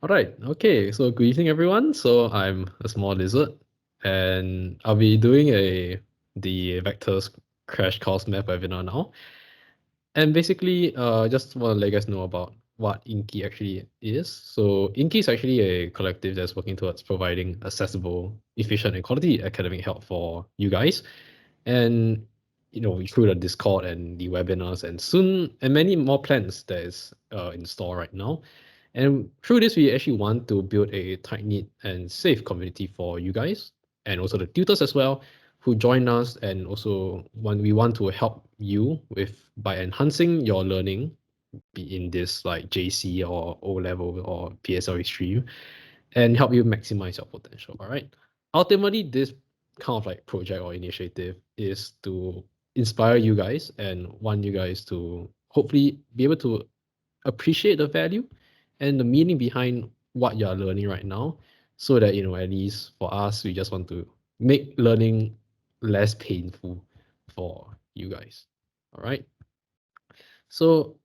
All right. Okay. So good evening, everyone. So I'm asmollizard, and I'll be doing the vectors crash course math webinar now. And basically, just want to let you guys know about what Inkie actually is. So Inkie is actually a collective that's working towards providing accessible, efficient, and quality academic help for you guys. And through the Discord and the webinars, and soon and many more plans that is in store right now. And through this, we actually want to build a tight-knit and safe community for you guys and also the tutors as well who join us. And also when we want to help you by enhancing your learning, be in this like JC or O level or PSLE stream, and help you maximize your potential. All right. Ultimately, this kind of like project or initiative is to inspire you guys and want you guys to hopefully be able to appreciate the value and the meaning behind what you're learning right now, so that at least for us, we just want to make learning less painful for you guys. All right. So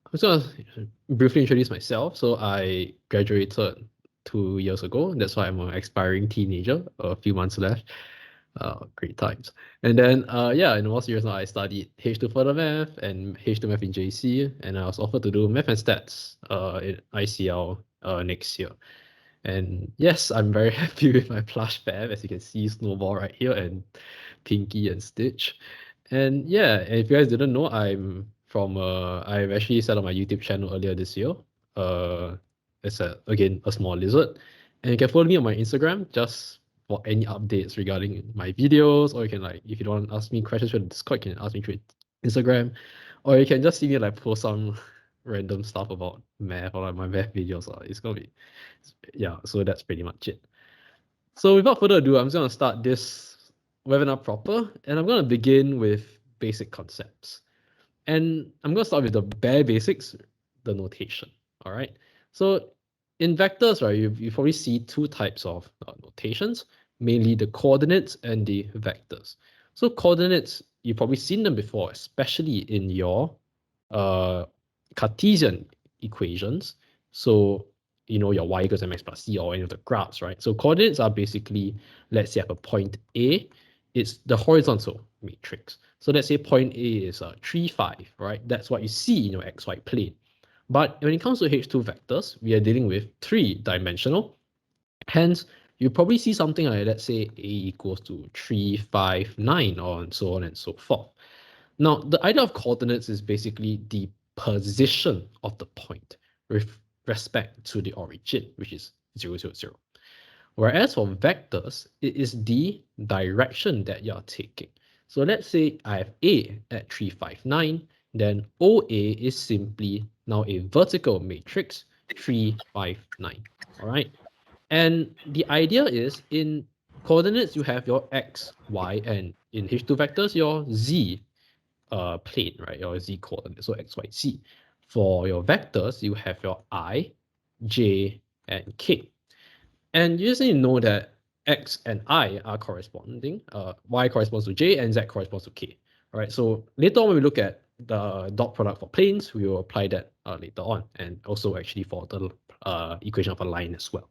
I'm just gonna briefly introduce myself. So I graduated 2 years ago. That's why I'm an aspiring teenager. A few months left. Great times. And then yeah, in more serious now, I studied H2 further math and H2 math in JC, and I was offered to do math and stats in ICL next year. And yes, I'm very happy with my plush fam, as you can see, Snowball right here, and Pinky and Stitch. And yeah, and if you guys didn't know, I've actually set up my YouTube channel earlier this year. It's again a small lizard. And you can follow me on my Instagram just for any updates regarding my videos, or you can if you don't want to ask me questions through the Discord, you can ask me through Instagram, or you can just see me post some random stuff about math or my math videos. It's gonna be, yeah, so that's pretty much it. So without further ado, I'm just gonna start this webinar proper, and I'm gonna begin with basic concepts. And I'm gonna start with the bare basics, the notation. All right. So in vectors, right, you probably see two types of notations, mainly the coordinates and the vectors. So coordinates, you've probably seen them before, especially in your Cartesian equations. So your y equals mx plus c or any of the graphs, right? So coordinates are basically, let's say you have a point A, it's the horizontal matrix. So let's say point A is 3, 5, right? That's what you see in your xy plane. But when it comes to H2 vectors, we are dealing with 3-dimensional. Hence, you probably see something like, let's say, A equals to 3, 5, 9, or so on and so forth. Now, the idea of coordinates is basically the position of the point with respect to the origin, which is 0, 0, 0. Whereas for vectors, it is the direction that you're taking. So let's say I have A at 3, 5, 9, then OA is simply now a vertical matrix 3, 5, 9. All right. And the idea is in coordinates, you have your X, Y, and in H2 vectors, your Z plane, right? Your Z coordinate, so X, Y, Z. For your vectors, you have your I, J, and K. And you just need to know that X and I are corresponding. Y corresponds to J and Z corresponds to K. All right. So later on, when we look at the dot product for planes, we will apply that later on, and also actually for the equation of a line as well.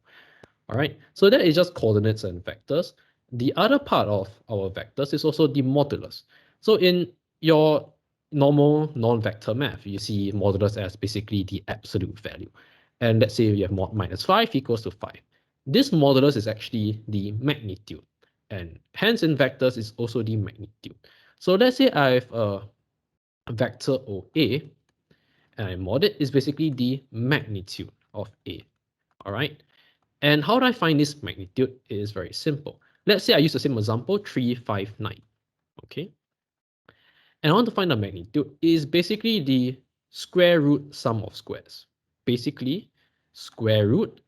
All right. So that is just coordinates and vectors. The other part of our vectors is also the modulus. So in your normal non-vector math, you see modulus as basically the absolute value. And let's say you have mod minus 5 equals to 5. This modulus is actually the magnitude. And hence in vectors is also the magnitude. So let's say I have a vector OA, and I mod it is basically the magnitude of A. All right. And how do I find this magnitude? It is very simple. Let's say I use the same example, 3, 5, 9. Okay. And I want to find the magnitude is basically the square root sum of squares. Basically, square root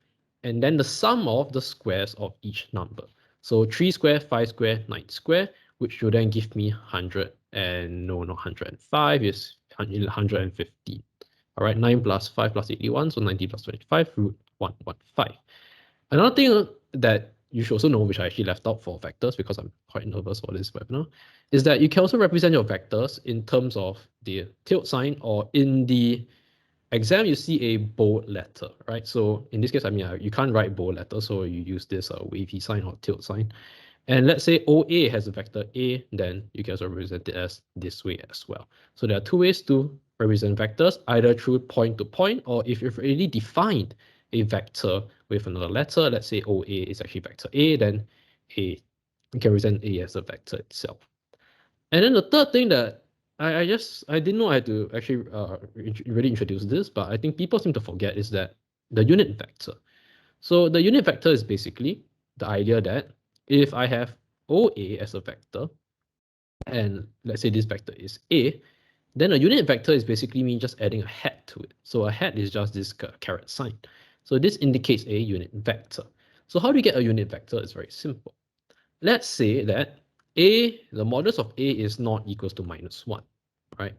and then the sum of the squares of each number. So 3 square, 5 square, 9 square, which will then give me 100 and no, not 105, is 115. All right, 9 plus 5 plus 81, so 90 plus 25, root 115. Another thing that you should also know, which I actually left out for vectors because I'm quite nervous for this webinar, is that you can also represent your vectors in terms of the tilde sign or in the exam, you see a bold letter, right? So in this case, I mean, you can't write bold letter, so you use this wavy sign or tilt sign. And let's say OA has a vector A, then you can also represent it as this way as well. So there are two ways to represent vectors, either through point to point, or if you've already defined a vector with another letter, let's say OA is actually vector A, then A, you can represent A as a vector itself. And then the third thing that I didn't know I had to actually really introduce this, but I think people seem to forget is that the unit vector. So the unit vector is basically the idea that if I have OA as a vector, and let's say this vector is A, then a unit vector is basically me just adding a hat to it. So a hat is just this caret sign. So this indicates a unit vector. So how do you get a unit vector? It's very simple. Let's say that A, the modulus of A is not equals to -1, right?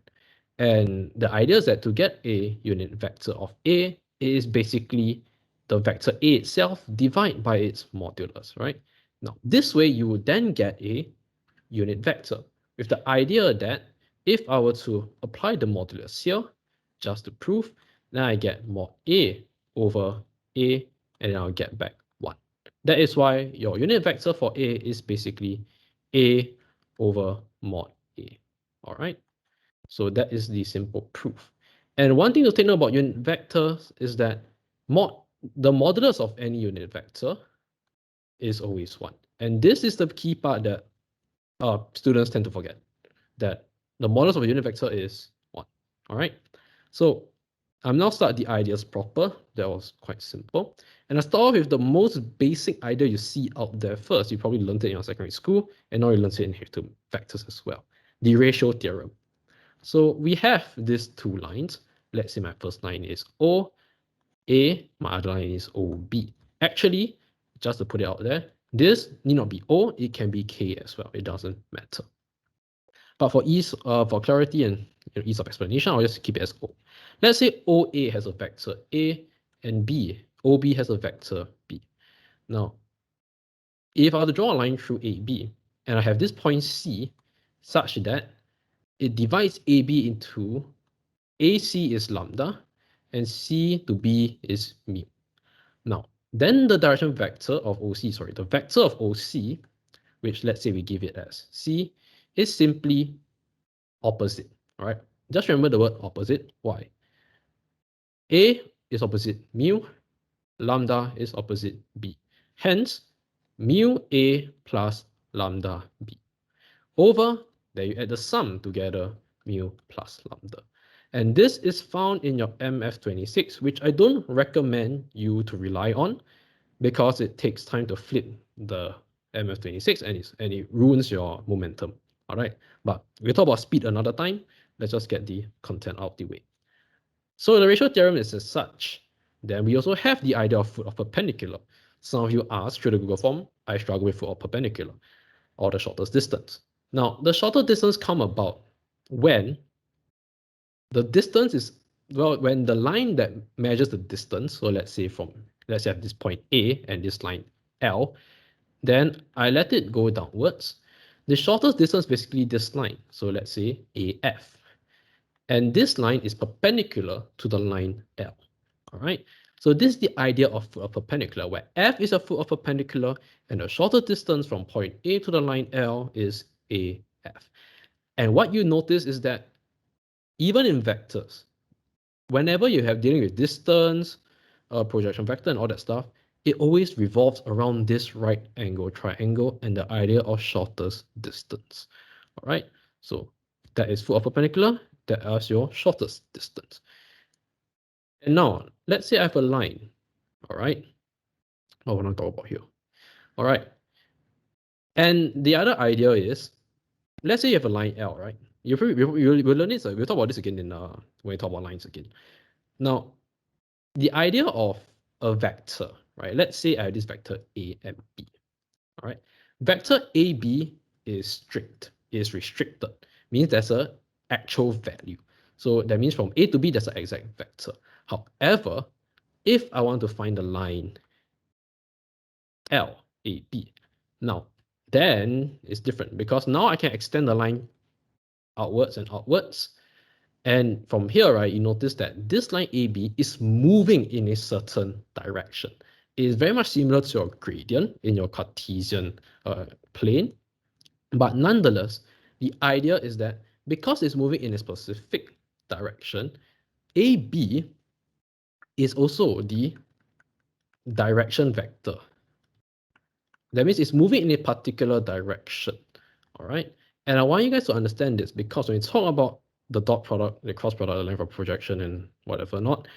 And the idea is that to get a unit vector of A is basically the vector A itself divided by its modulus, right? Now, this way you would then get a unit vector with the idea that if I were to apply the modulus here, just to prove, then I get mod A over A, and then I'll get back 1. That is why your unit vector for A is basically A over mod A. All right. So that is the simple proof. And one thing to take note about unit vectors is that the modulus of any unit vector is always 1. And this is the key part that students tend to forget, that the modulus of a unit vector is 1. All right. So I'm now start the ideas proper. That was quite simple. And I start off with the most basic idea you see out there first. You probably learned it in your secondary school, and now you learned it in H2 vectors as well. The ratio theorem. So we have these two lines. Let's say my first line is OA, my other line is OB. Actually, just to put it out there, this need not be O, it can be K as well. It doesn't matter. But for ease, for clarity and ease of explanation, I'll just keep it as O. Let's say OA has a vector A and B. OB has a vector B. Now, if I were to draw a line through AB, and I have this point C such that it divides AB into AC is lambda, and C to B is mu. Now, then the direction vector of OC, the vector of OC, which let's say we give it as C, is simply opposite. All right, just remember the word opposite. Why? A is opposite mu, lambda is opposite B. Hence, mu A plus lambda B. Over, then you add the sum together, mu plus lambda. And this is found in your MF26, which I don't recommend you to rely on because it takes time to flip the MF26 and it ruins your momentum. All right, but we'll talk about speed another time. Let's just get the content out of the way. So the ratio theorem is as such. Then we also have the idea of foot of perpendicular. Some of you asked through the Google form, I struggle with foot of perpendicular, or the shortest distance. Now, the shorter distance come about when the distance is, well, when the line that measures the distance, so let's say I have this point A and this line L, then I let it go downwards. The shortest distance basically this line, so let's say AF. And this line is perpendicular to the line L. All right. So this is the idea of foot of perpendicular, where F is a foot of perpendicular, and the shorter distance from point A to the line L is AF. And what you notice is that even in vectors, whenever you have dealing with distance, projection vector, and all that stuff, it always revolves around this right angle triangle and the idea of shortest distance. All right. So that is foot of perpendicular. That is your shortest distance. And now, let's say I have a line, all right? What want to talk about here? All right. And the other idea is, let's say you have a line L, right? We'll learn this, we'll talk about this again when we talk about lines again. Now, the idea of a vector, right? Let's say I have this vector A and B, all right? Vector AB is strict, is restricted, means there's an actual value. So that means from A to B, there's an exact vector. However, if I want to find the line LAB, now then it's different because now I can extend the line outwards and outwards. And from here, right, you notice that this line AB is moving in a certain direction. It is very much similar to your gradient in your Cartesian plane. But nonetheless, the idea is that because it's moving in a specific direction, AB is also the direction vector. That means it's moving in a particular direction. All right. And I want you guys to understand this because when we talk about the dot product, the cross product, the length of projection, and whatever not,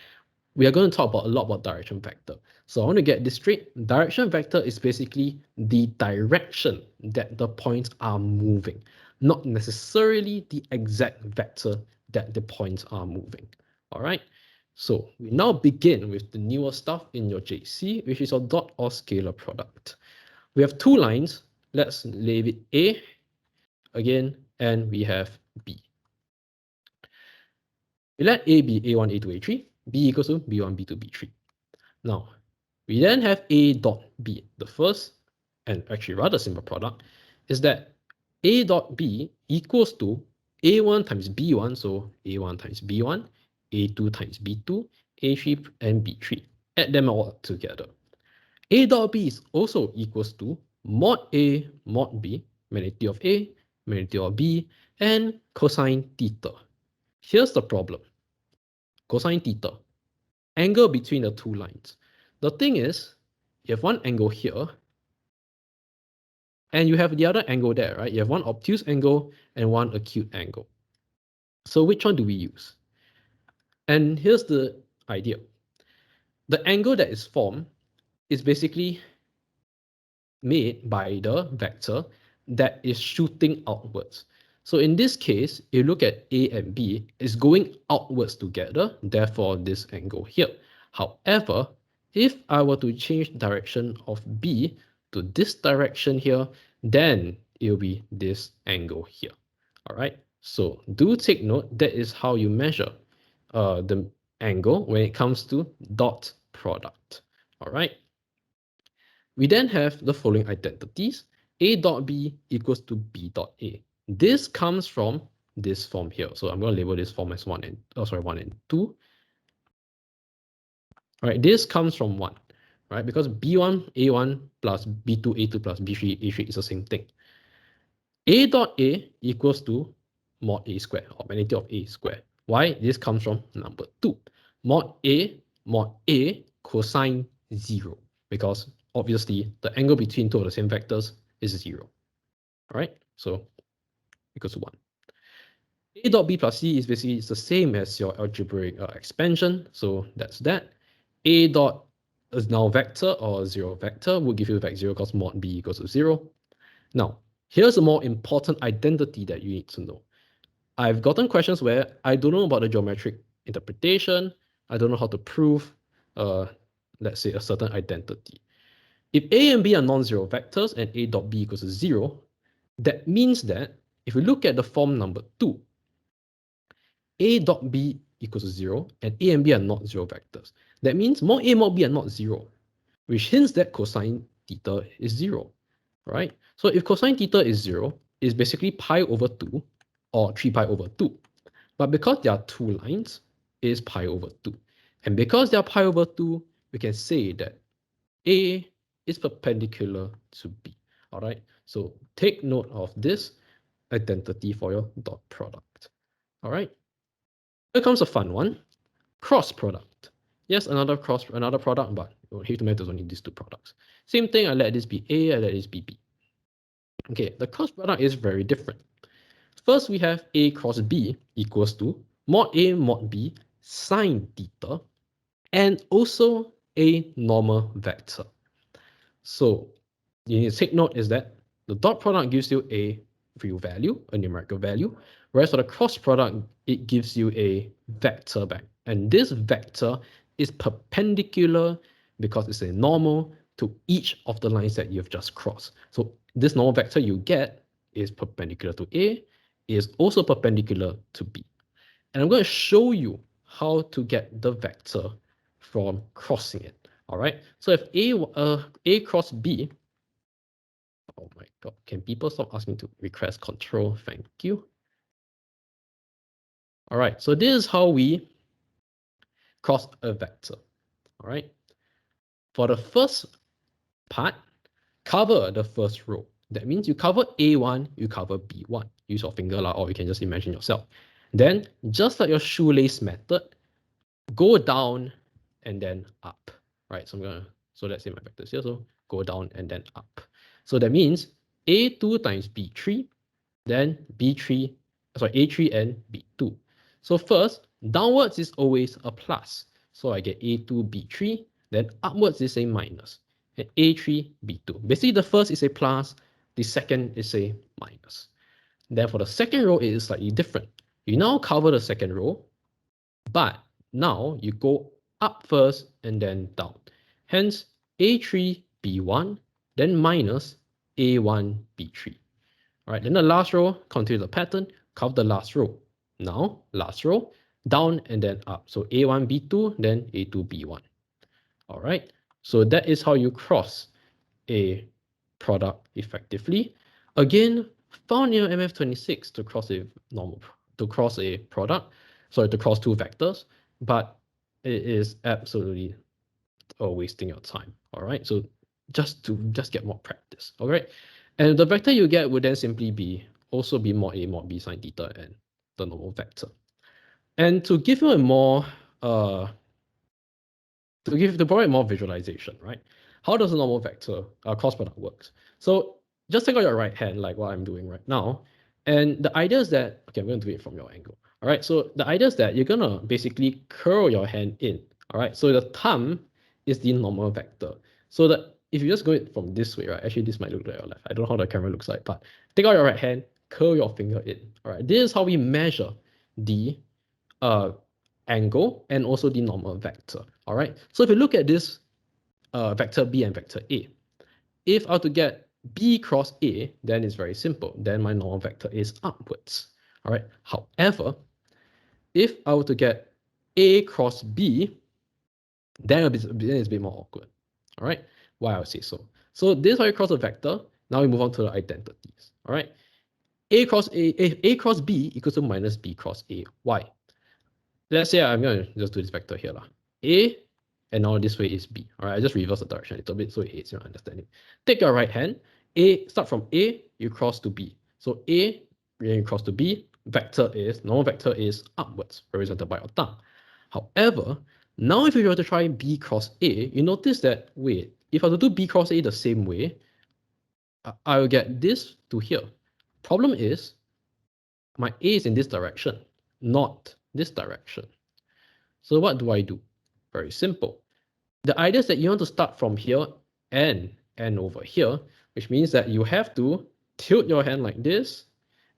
we are going to talk about a lot about direction vector. So I want to get this straight. Direction vector is basically the direction that the points are moving, not necessarily the exact vector that the points are moving. All right. So we now begin with the newer stuff in your JC, which is your dot or scalar product. We have two lines. Let's label it A again, and we have B. We let A be A1, A2, A3, B equals to B1, B2, B3. Now, we then have A dot B. The first, and actually rather simple product, is that A dot B equals to A1 times B1, so A1 times B1, A2 times B2, A3 and B3. Add them all together. A dot B is also equals to mod A mod B, magnitude of A, magnitude of B, and cosine theta. Here's the problem. Cosine theta, angle between the two lines. The thing is, you have one angle here, and you have the other angle there, right? You have one obtuse angle and one acute angle. So which one do we use? And here's the idea. The angle that is formed is basically made by the vector that is shooting outwards. So in this case, you look at A and B, it's going outwards together, therefore this angle here. However, if I were to change direction of B to this direction here, then it will be this angle here. All right, so do take note, that is how you measure the angle when it comes to dot product. All right. We then have the following identities. A dot B equals to B dot A. This comes from this form here. So I'm going to label this form as 1 and 2. All right, this comes from 1, right? Because B1 A1 plus B2 A2 plus B3 A3 is the same thing. A dot A equals to mod A squared, or magnitude of A squared. Why? This comes from number 2. Mod A cosine 0, because obviously the angle between two of the same vectors is 0. All right, so equals to 1. A dot B plus C is basically the same as your algebraic expansion, so that's that. A dot is now vector or 0 vector will give you vector 0 because mod B equals to 0. Now, here's a more important identity that you need to know. I've gotten questions where I don't know about the geometric interpretation. I don't know how to prove, let's say, a certain identity. If A and B are non-zero vectors and A dot B equals to 0, that means that if we look at the form number 2, A dot B equals to 0 and A and B are not 0 vectors. That means mod A mod B are not 0, which hints that cosine theta is 0, right? So if cosine theta is 0, it's basically pi over 2 or 3 pi over 2. But because there are two lines, it is pi over 2. And because they are pi over 2, we can say that A is perpendicular to B. All right, so take note of this identity for your dot product. All right, here comes a fun one, cross product. Yes, another product, but here to make there's only these two products. Same thing, I let this be A, I let this be B. Okay, the cross product is very different. First, we have A cross B equals to mod A mod B sine theta, and also a normal vector. So you need to take note is that the dot product gives you a real value, a numerical value, whereas for the cross product, it gives you a vector back. And this vector is perpendicular because it's a normal to each of the lines that you've just crossed. So this normal vector you get is perpendicular to A, is also perpendicular to B. And I'm going to show you how to get the vector from crossing it. All right. So if A cross B, oh my God, can people stop asking to request control? Thank you. All right, so this is how we cross a vector. All right. For the first part, cover the first row. That means you cover A1, you cover B1. Use your finger or you can just imagine yourself. Then, just like your shoelace method, go down and then up. Right. So let's say my vectors here. So go down and then up. So that means A2 times B3, then B3, sorry, A3 and B2. So first, downwards is always a plus. So I get A2, B3, then upwards is a minus. And A3, B2. Basically, the first is a plus, the second is a minus. Then for the second row, it is slightly different. You now cover the second row, but now you go up first and then down. Hence, A3, B1, then minus A1, B3. All right, then the last row, continue the pattern, cover the last row. Now, last row, down and then up. So A1, B2, then A2, B1. All right, so that is how you cross a product effectively. Again, found near MF26 to cross a product, sorry, to cross two vectors, but it is absolutely wasting your time. All right, so just get more practice. All right, and the vector you get would then simply be mod A mod B sine theta and the normal vector. And to give you a more to provide more visualization, right? How does a normal vector cross product works? So just take out your right hand, like what I'm doing right now. And the idea is that, okay, I'm going to do it from your angle. All right, so the idea is that you're going to basically curl your hand in. All right, so the thumb is the normal vector. So that if you just go it from this way, right? Actually, this might look like your left. I don't know how the camera looks like, but take out your right hand, curl your finger in. All right, this is how we measure the angle and also the normal vector. All right. So if you look at this vector B and vector A, if I were to get B cross A, then it's very simple. Then my normal vector is upwards. All right. However, if I were to get A cross B, then it's a bit more awkward. All right. Why I would say so. So this is how you cross a vector. Now we move on to the identities. All right. A cross A cross B equals to minus B cross A. Why? Let's say I'm going to just do this vector here. A, and now this way is B. All right, I just reverse the direction a little bit so it aids your understanding. Take your right hand. Start from A, you cross to B. So A, then you cross to B. Normal vector is upwards, represented by your thumb. However, now if you were to try B cross A, you notice that, wait, if I were to do B cross A the same way, I will get this to here. Problem is, my A is in this direction, not this direction. So what do I do? Very simple. The idea is that you want to start from here and end over here, which means that you have to tilt your hand like this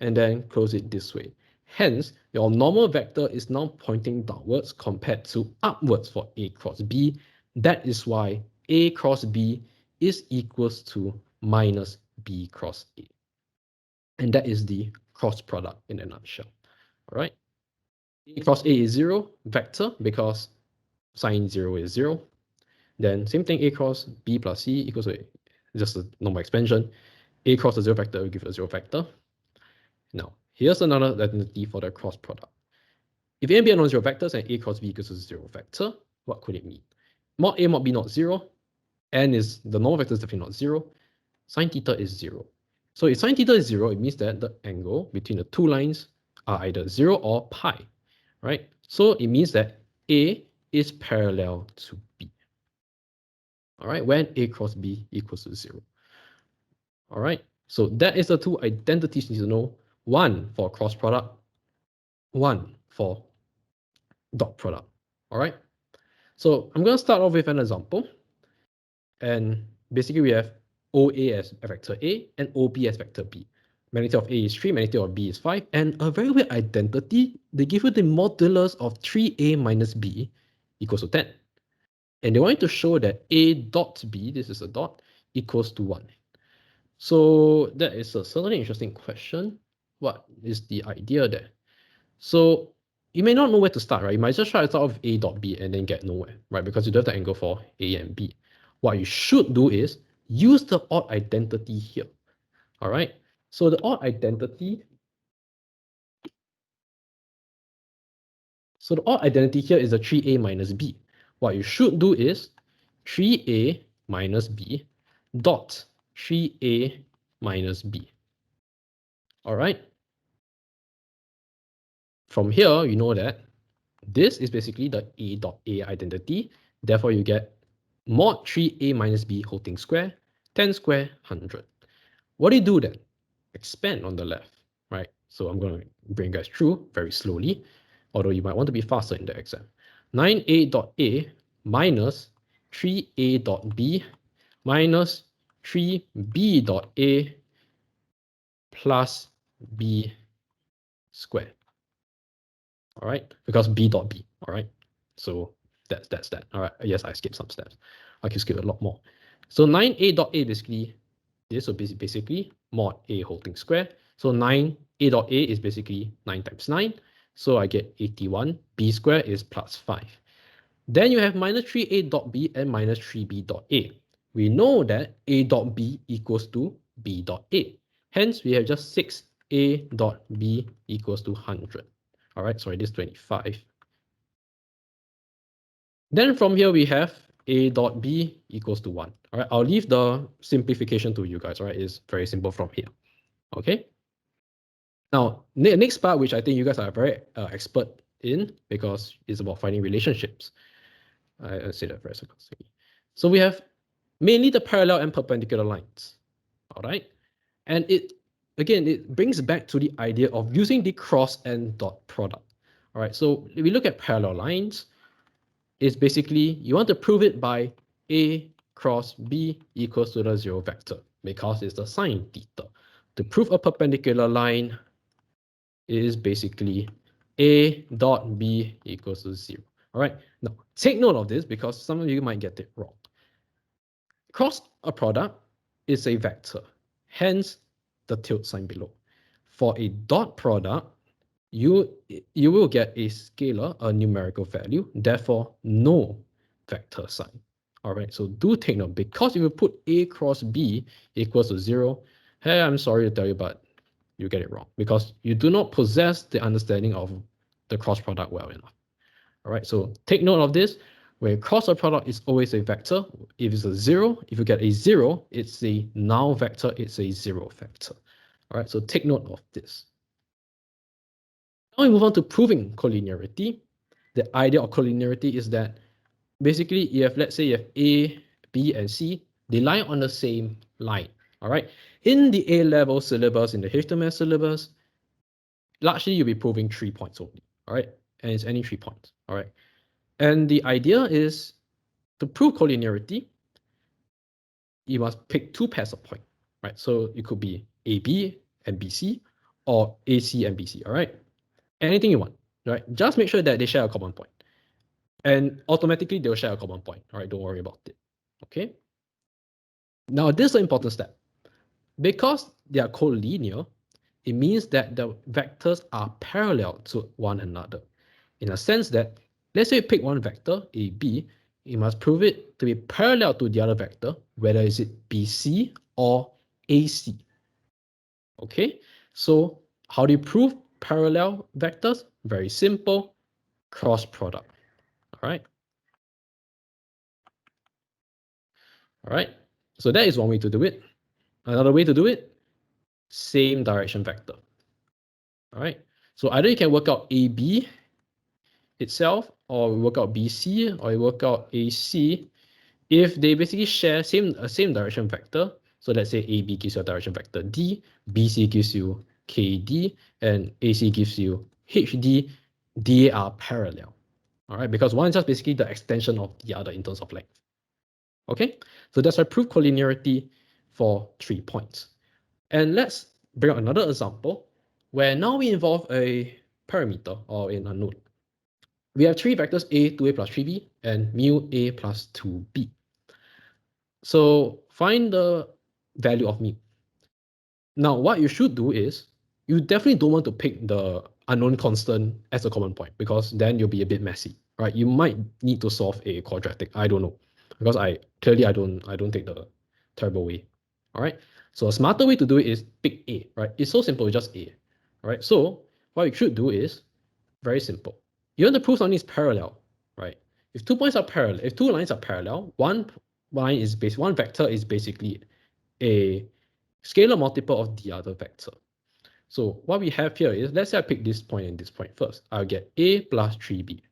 and then close it this way. Hence, your normal vector is now pointing downwards compared to upwards for A cross B. That is why A cross B is equals to minus B cross A. And that is the cross product in a nutshell. All right. A cross A is 0 vector because sine 0 is 0. Then same thing, A cross B plus C equals to just a normal expansion. A cross the 0 vector will give a 0 vector. Now, here's another identity for the cross product. If A and B are non-zero vectors and A cross B equals to 0 vector, what could it mean? Mod A mod B not 0, and is the normal vector is definitely not 0. Sine theta is 0. So if sine theta is 0, it means that the angle between the two lines are either 0 or pi, right? So it means that A is parallel to B. All right, when A cross B equals to 0. All right, so that is the two identities you need to know. One for cross product, one for dot product. All right, so I'm going to start off with an example. And basically we have OA as vector A and OB as vector B. Magnitude of A is 3, magnitude of B is 5. And a very weird identity, they give you the modulus of 3A minus B equals to 10. And they want you to show that A dot B, this is a dot, equals to 1. So that is a certainly interesting question. What is the idea there? So you may not know where to start, right? You might just try to start with A dot B and then get nowhere, right? Because you don't have the angle for A and B. What you should do is use the odd identity here. All right. So the odd identity So the odd identity here is the 3a minus b. What you should do is 3a minus b dot 3a minus b. All right. From here, you know that this is basically the a dot a identity. Therefore, you get mod 3a minus b whole thing square, 10 square, 100. What do you do then? Expand on the left, right? So I'm going to bring you guys through very slowly, although you might want to be faster in the exam. 9a dot a minus 3a dot b minus 3b dot a plus b squared. All right, because b dot b. All right, so that's that. All right, yes, I skipped some steps. I can skip a lot more. So 9a dot a basically, this will be basically mod a whole thing square. So 9a dot a is basically 9 times 9. So I get 81. B square is plus 5. Then you have minus 3a dot b and minus 3b dot a. We know that a dot b equals to b dot a. Hence, we have just 6a dot b equals to 100. All right, sorry, this is 25. Then from here, we have a dot b equals to 1. All right, I'll leave the simplification to you guys. All right, it's very simple from here. Okay. Now, next part, which I think you guys are very expert in because it's about finding relationships. I say that very sarcastically. So we have mainly the parallel and perpendicular lines. All right. And it brings back to the idea of using the cross and dot product. All right. So if we look at parallel lines, it's basically you want to prove it by A cross B equals to the 0 vector because it's the sine theta. To prove a perpendicular line is basically A dot B equals to 0. All right. Now, take note of this because some of you might get it wrong. Cross a product is a vector, hence the tilde sign below. For a dot product, you will get a scalar, a numerical value, therefore no vector sign. All right, so do take note, because if you put A cross B equals to 0, hey, I'm sorry to tell you, but you get it wrong because you do not possess the understanding of the cross product well enough. All right, so take note of this. Where cross a product is always a vector. If it's a 0, if you get a 0, it's a null vector, it's a 0 vector. All right, so take note of this. Now we move on to proving collinearity. The idea of collinearity is that basically you have, let's say you have A, B, and C, they lie on the same line. All right. In the A-level syllabus, in the HTML syllabus, largely you'll be proving 3 points only. All right. And it's any 3 points. All right. And the idea is to prove collinearity, you must pick 2 pairs of points. Right. So it could be AB and BC or AC and BC. All right. Anything you want. Right. Just make sure that they share a common point. And automatically they'll share a common point. All right, don't worry about it. Okay. Now this is an important step. Because they are collinear, it means that the vectors are parallel to one another. In a sense that, let's say you pick one vector, AB, you must prove it to be parallel to the other vector, whether is it BC or AC. Okay, so how do you prove parallel vectors? Very simple, cross product. All right. All right, so that is one way to do it. Another way to do it, same direction vector. All right, so either you can work out AB itself, or work out BC, or you work out AC. If they basically share same direction vector, so let's say AB gives you a direction vector D, BC gives you KD, and AC gives you HD, they are parallel. All right, because one is just basically the extension of the other in terms of length. Okay, so that's why proof collinearity for 3 points. And let's bring up another example where now we involve a parameter or an unknown. We have 3 vectors A, 2A plus 3B, and mu A plus 2B. So find the value of mu. Now, what you should do is, you definitely don't want to pick the unknown constant as a common point because then you'll be a bit messy, right? You might need to solve a quadratic. I don't know, because I don't take the terrible way. All right. So a smarter way to do it is pick A, right? It's so simple, it's just A. All right. So what you should do is very simple. you want to prove something is parallel, right? If 2 points are parallel, if 2 lines are parallel, one vector is basically a scalar multiple of the other vector. So what we have here is, let's say I pick this point and this point first. I'll get a plus 3b.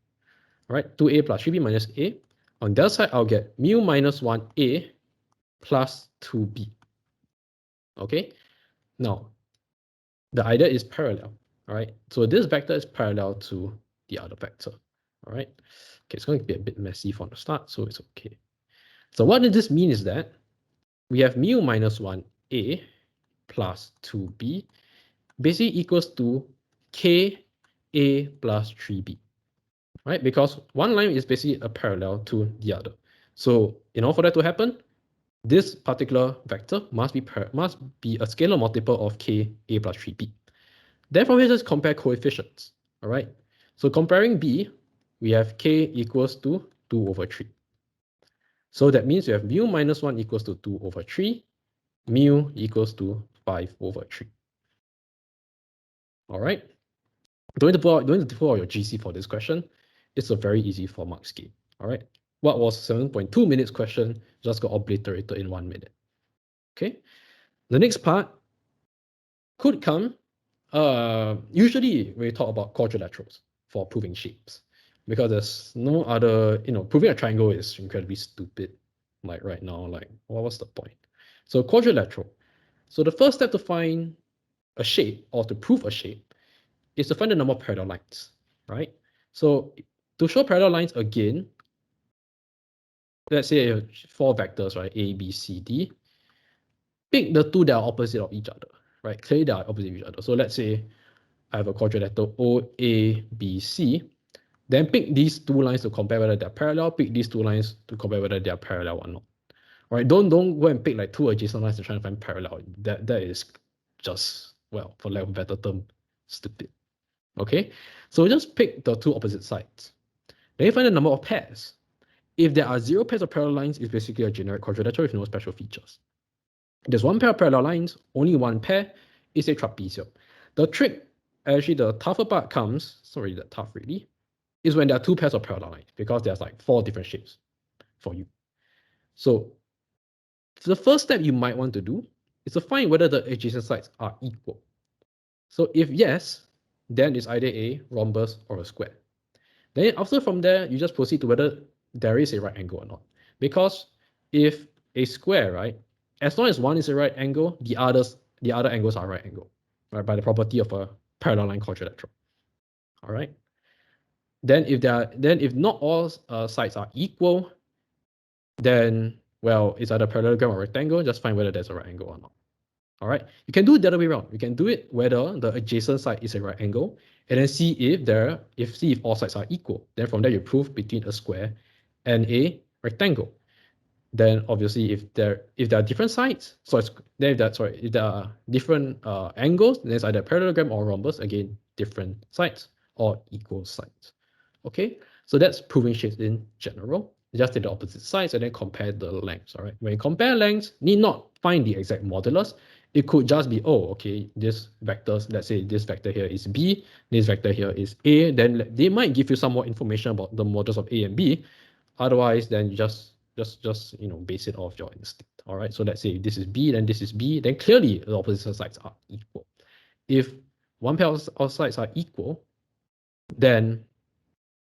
All right, 2a plus 3b minus a. On the other side, I'll get mu minus 1a plus 2b. Okay, now the idea is parallel. All right, so this vector is parallel to the other vector. All right, okay, it's going to be a bit messy from the start, so it's okay. So what does this mean is that we have mu minus 1a plus 2b basically equals to ka plus 3b, right? Because one line is basically a parallel to the other. So in order for that to happen, this particular vector must be a scalar multiple of ka plus 3b. Therefore, we just compare coefficients, all right? So comparing b, we have k equals to 2 over 3. So that means we have mu minus 1 equals to 2 over 3, mu equals to 5 over 3. All right? Don't need to pull out your GC for this question. It's a very easy 4-mark scheme. All right? What was 7.2 minutes question just got obliterated in 1 minute. Okay? The next part could come. Usually we talk about quadrilaterals for proving shapes, because there's no other, proving a triangle is incredibly stupid. Like right now, like what's the point? So quadrilateral. So the first step to find a shape or to prove a shape is to find the number of parallel lines, right? So to show parallel lines again, let's say 4 vectors, right? A, B, C, D. Pick the two that are opposite of each other, right? Clearly they are opposite of each other. So let's say I have a quadrilateral OABC. Then pick these 2 lines to compare whether they're parallel. Pick these 2 lines to compare whether they're parallel or not. All right, don't go and pick like 2 adjacent lines to try and find parallel. That is just, well, for lack of a better term, stupid. Okay, so just pick the 2 opposite sides. Then you find the number of pairs. If there are 0 pairs of parallel lines, it's basically a generic quadrilateral with no special features. If there's 1 pair of parallel lines, only 1 pair is a trapezium. The trick, actually the tougher part comes, it's not really that tough really, is when there are 2 pairs of parallel lines, because there's like 4 different shapes for you. So the first step you might want to do is to find whether the adjacent sides are equal. So if yes, then it's either a rhombus or a square. Then after from there, you just proceed to whether there is a right angle or not. Because if a square, right, as long as one is a right angle, the other angles are right angle, right, by the property of a parallel line quadrilateral. All right. Then if not all sides are equal, then, well, it's either parallelogram or rectangle. Just find whether there's a right angle or not. All right. You can do it the other way around. You can do it whether the adjacent side is a right angle, and then see if all sides are equal. Then from there you prove between a square and a rectangle. Then obviously if there are different sides, if there are different angles, then it's either parallelogram or rhombus. Again, different sides or equal sides. Okay, so that's proving shapes in general. You just take the opposite sides and then compare the lengths. All right, when you compare lengths, need not find the exact modulus. It could just be, oh, okay, this vectors, let's say this vector here is B, this vector here is A, then they might give you some more information about the modulus of A and B. Otherwise, then you just base it off your instinct. All right, so let's say this is B, then this is B, then clearly the opposite sides are equal. If one pair of sides are equal, then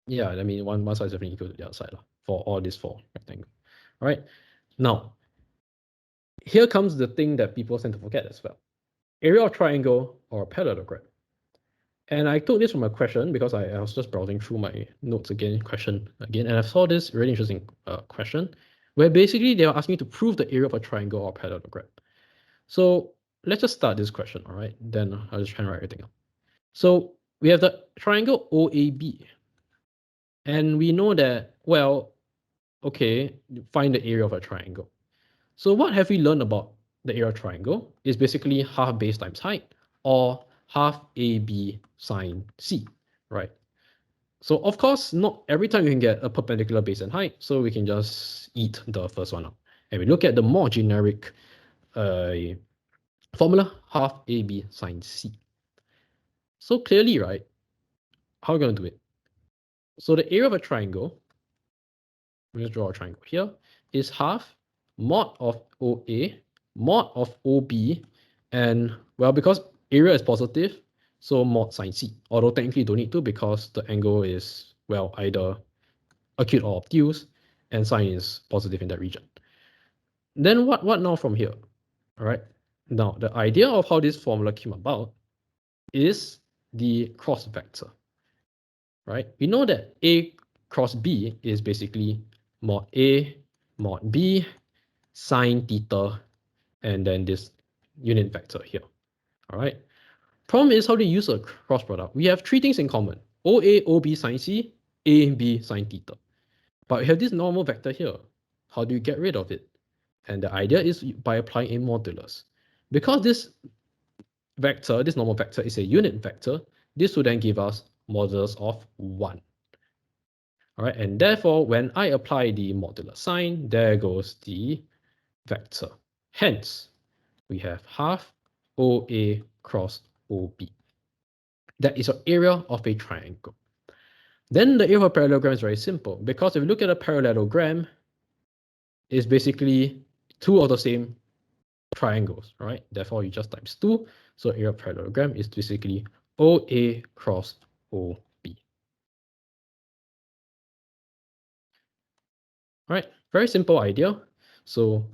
yeah, I mean one side is definitely equal to the other side for all these 4 rectangles. All right, now here comes the thing that people tend to forget as well: area of triangle or parallelogram. And I took this from a question because I was just browsing through my notes again, and I saw this really interesting question where basically they were asking me to prove the area of a triangle or parallelogram. So let's just start this question, all right? Then I'll just try and write everything up. So we have the triangle OAB. And we know that, well, okay, find the area of a triangle. So what have we learned about the area of triangle? Is basically half base times height, or half AB sine C, right? So of course, not every time you can get a perpendicular base and height, so we can just eat the first one up. And we look at the more generic formula, half AB sine C. So clearly, right, how are we going to do it? So the area of a triangle, let's draw a triangle here, is half mod of OA, mod of OB, and well, because area is positive, so mod sine C. Although technically you don't need to because the angle is, well, either acute or obtuse, and sine is positive in that region. Then what now from here? All right. Now, the idea of how this formula came about is the cross vector, right? We know that A cross B is basically mod A, mod B, sine theta, and then this unit vector here, all right? Problem is how to use a cross product. We have three things in common: OA, OB sine C, AB sine theta. But we have this normal vector here. How do you get rid of it? And the idea is by applying a modulus. Because this vector, this normal vector, is a unit vector, this will then give us modulus of 1. All right, and therefore, when I apply the modulus sign, there goes the vector. Hence, we have half OA cross OB. That is the area of a triangle. Then the area of a parallelogram is very simple, because if you look at a parallelogram, it's basically two of the same triangles, right? Therefore, you just times 2. So area of parallelogram is basically OA cross OB. All right, very simple idea. So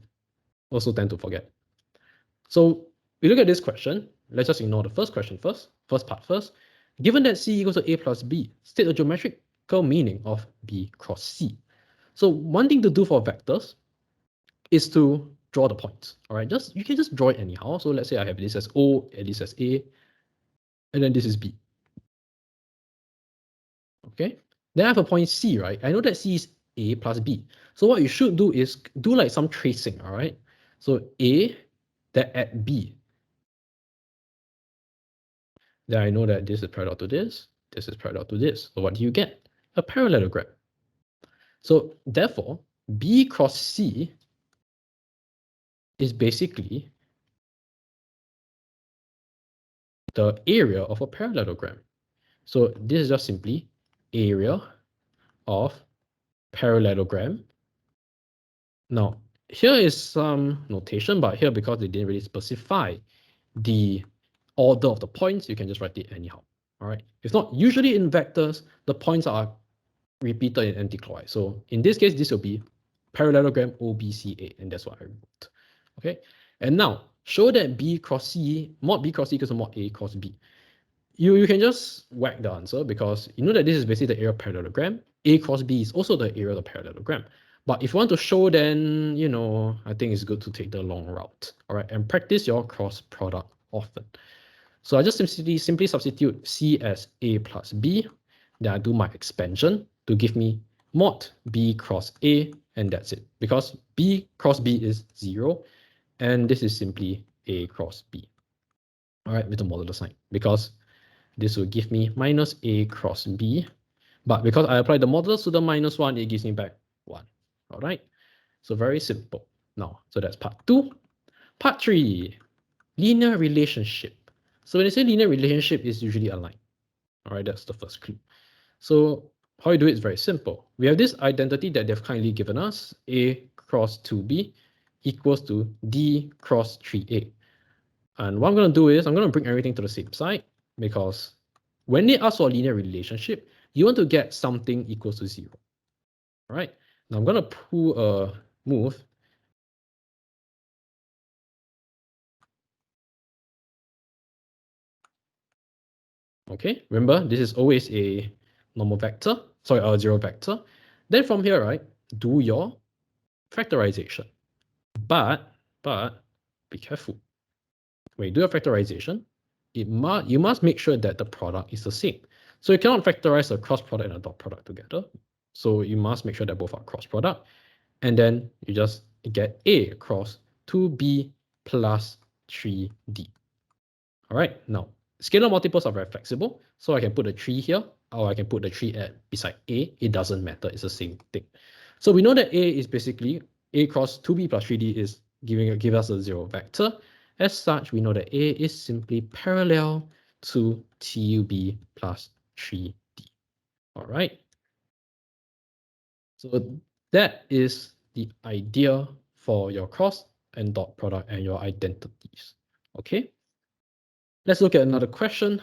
also tend to forget. So we look at this question. Let's just ignore the first question first part first. Given that C equals to A plus B, state the geometrical meaning of B cross C. So one thing to do for vectors is to draw the points. All right, you can just draw it anyhow. So let's say I have this as O, and this as A, and then this is B. Okay, then I have a point C, right? I know that C is A plus B. So what you should do is do like some tracing, all right? So A, that at B. Then I know that this is parallel to this is parallel to this. So what do you get? A parallelogram. So therefore, B cross C is basically the area of a parallelogram. So this is just simply area of parallelogram. Now, here is some notation, but here, because they didn't really specify the order of the points, you can just write it anyhow. All right. If not, usually in vectors, the points are repeated in anticlockwise. So in this case, this will be parallelogram OBCA, and that's what I wrote. Okay. And now show that B cross C, mod B cross C equals to mod A cross B. You can just whack the answer because you know that this is basically the area of parallelogram. A cross B is also the area of the parallelogram. But if you want to show, then, you know, I think it's good to take the long route. All right, and practice your cross product often. So I just simply substitute C as A plus B. Then I do my expansion to give me mod B cross A, and that's it. Because B cross B is 0, and this is simply A cross B. All right, with the modulus sign. Because this will give me minus A cross B. But because I apply the modulus to the minus 1, it gives me back 1. All right. So very simple. Now, so that's part 2. Part 3, linear relationship. So when I say linear relationship, is usually a line. All right, that's the first clue. So how you do it is very simple. We have this identity that they've kindly given us, A cross 2B equals to D cross 3A. And what I'm going to do is I'm going to bring everything to the same side, because when they ask for a linear relationship, you want to get something equals to 0. All right. Now I'm going to pull a move. Okay, remember this is always a normal vector, sorry, a 0 vector. Then from here, right, do your factorization. But be careful. When you do a factorization, you must make sure that the product is the same. So you cannot factorize a cross product and a dot product together. So you must make sure that both are cross product. And then you just get A cross 2B plus 3D. All right, now scalar multiples are very flexible. So I can put a 3 here, or I can put the 3 beside A. It doesn't matter, it's the same thing. So we know that A is basically A cross 2B plus 3D is give us a 0 vector. As such, we know that A is simply parallel to TUB plus 3D. All right. So that is the idea for your cross and dot product and your identities. Okay, let's look at another question.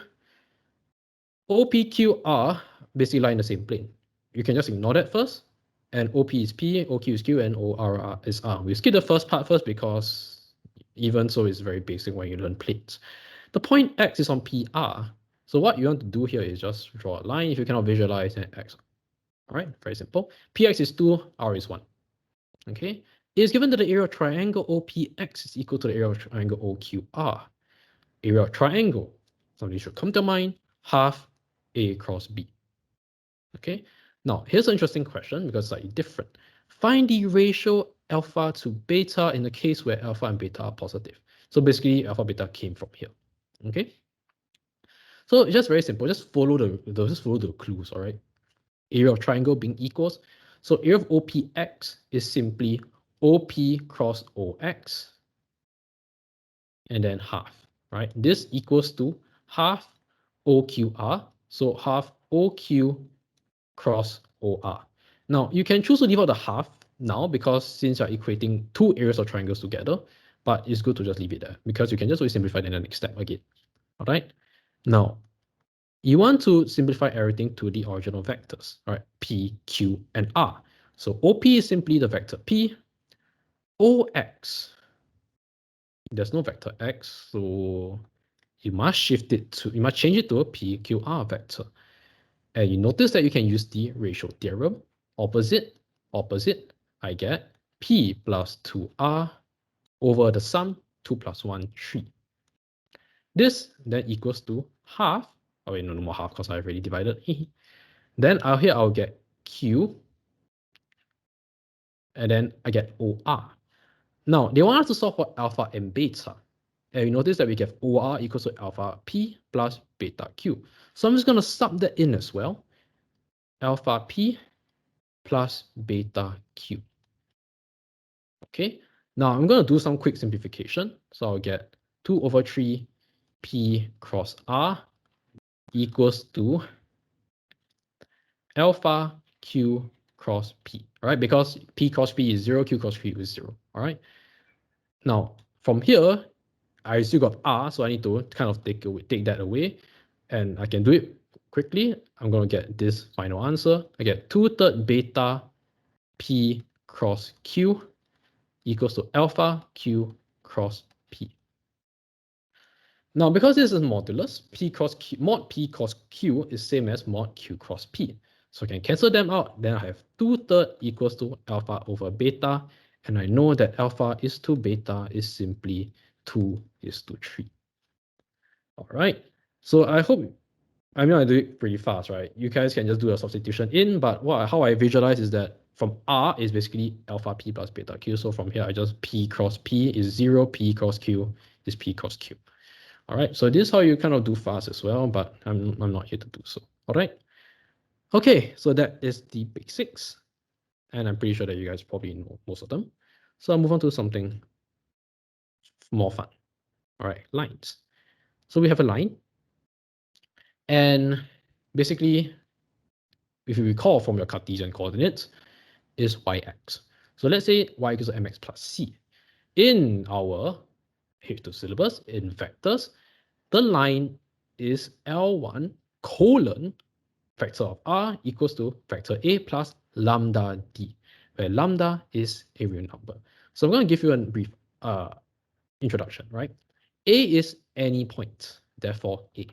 OPQR basically lie in the same plane. You can just ignore that first. And OP is P, OQ is Q, and OR is R. We skip the first part first because even so it's very basic when you learn planes. The point X is on PR. So what you want to do here is just draw a line. If you cannot visualize, then X. All right, very simple. PX is 2, R is 1. Okay, it is given that the area of triangle OPX is equal to the area of triangle OQR. Area of triangle, something should come to mind, half A cross B. Okay, now here's an interesting question because it's slightly different. Find the ratio alpha to beta in the case where alpha and beta are positive. So basically alpha beta came from here. Okay, so it's just very simple. Just follow the clues. All right, area of triangle being equals. So area of OPX is simply OP cross OX and then half, right? This equals to half OQR. So half OQ cross OR. Now, you can choose to leave out the half now because since you're equating two areas of triangles together, but it's good to just leave it there because you can just always simplify in the next step again. All right. Now, you want to simplify everything to the original vectors, right? P, Q, and R. So OP is simply the vector P. OX, there's no vector X, so you must change it to a PQR vector. And you notice that you can use the ratio theorem. Opposite, I get P plus 2R over the sum 2 plus 1, 3. This then equals to half. Oh wait, no more half because I've already divided. Then out here I'll get Q, and then I get OR. Now they want us to solve for alpha and beta. And you notice that we get OR equals to alpha P plus beta Q. So I'm just going to sub that in as well. Alpha P plus beta Q. Okay, now I'm going to do some quick simplification. So I'll get 2 over 3 P cross R equals to alpha Q cross P, all right? Because P cross P is 0, Q cross Q is 0, all right? Now, from here, I still got R, so I need to kind of take that away, and I can do it quickly. I'm going to get this final answer. I get 2/3 beta P cross Q equals to alpha Q cross P. Now, because this is modulus, P cross Q, mod P cross Q is same as mod Q cross P. So I can cancel them out. Then I have 2/3 equals to alpha over beta. And I know that alpha is to beta is simply 2:3. All right. So I hope, I mean, I do it pretty fast, right? You guys can just do a substitution in, but how I visualize is that from R is basically alpha P plus beta Q. So from here, I just P cross P is 0, P cross Q is P cross Q. All right, so this is how you kind of do fast as well, but I'm not here to do so. All right. Okay, so that is the basics. And I'm pretty sure that you guys probably know most of them. So I'll move on to something more fun. All right, lines. So we have a line. And basically, if you recall from your Cartesian coordinates, is yx. So let's say y equals to mx plus c. In our H2 syllabus, in vectors, the line is L1 colon vector of R equals to vector A plus lambda D, where lambda is a real number. So I'm going to give you a brief introduction, right? A is any point, therefore A.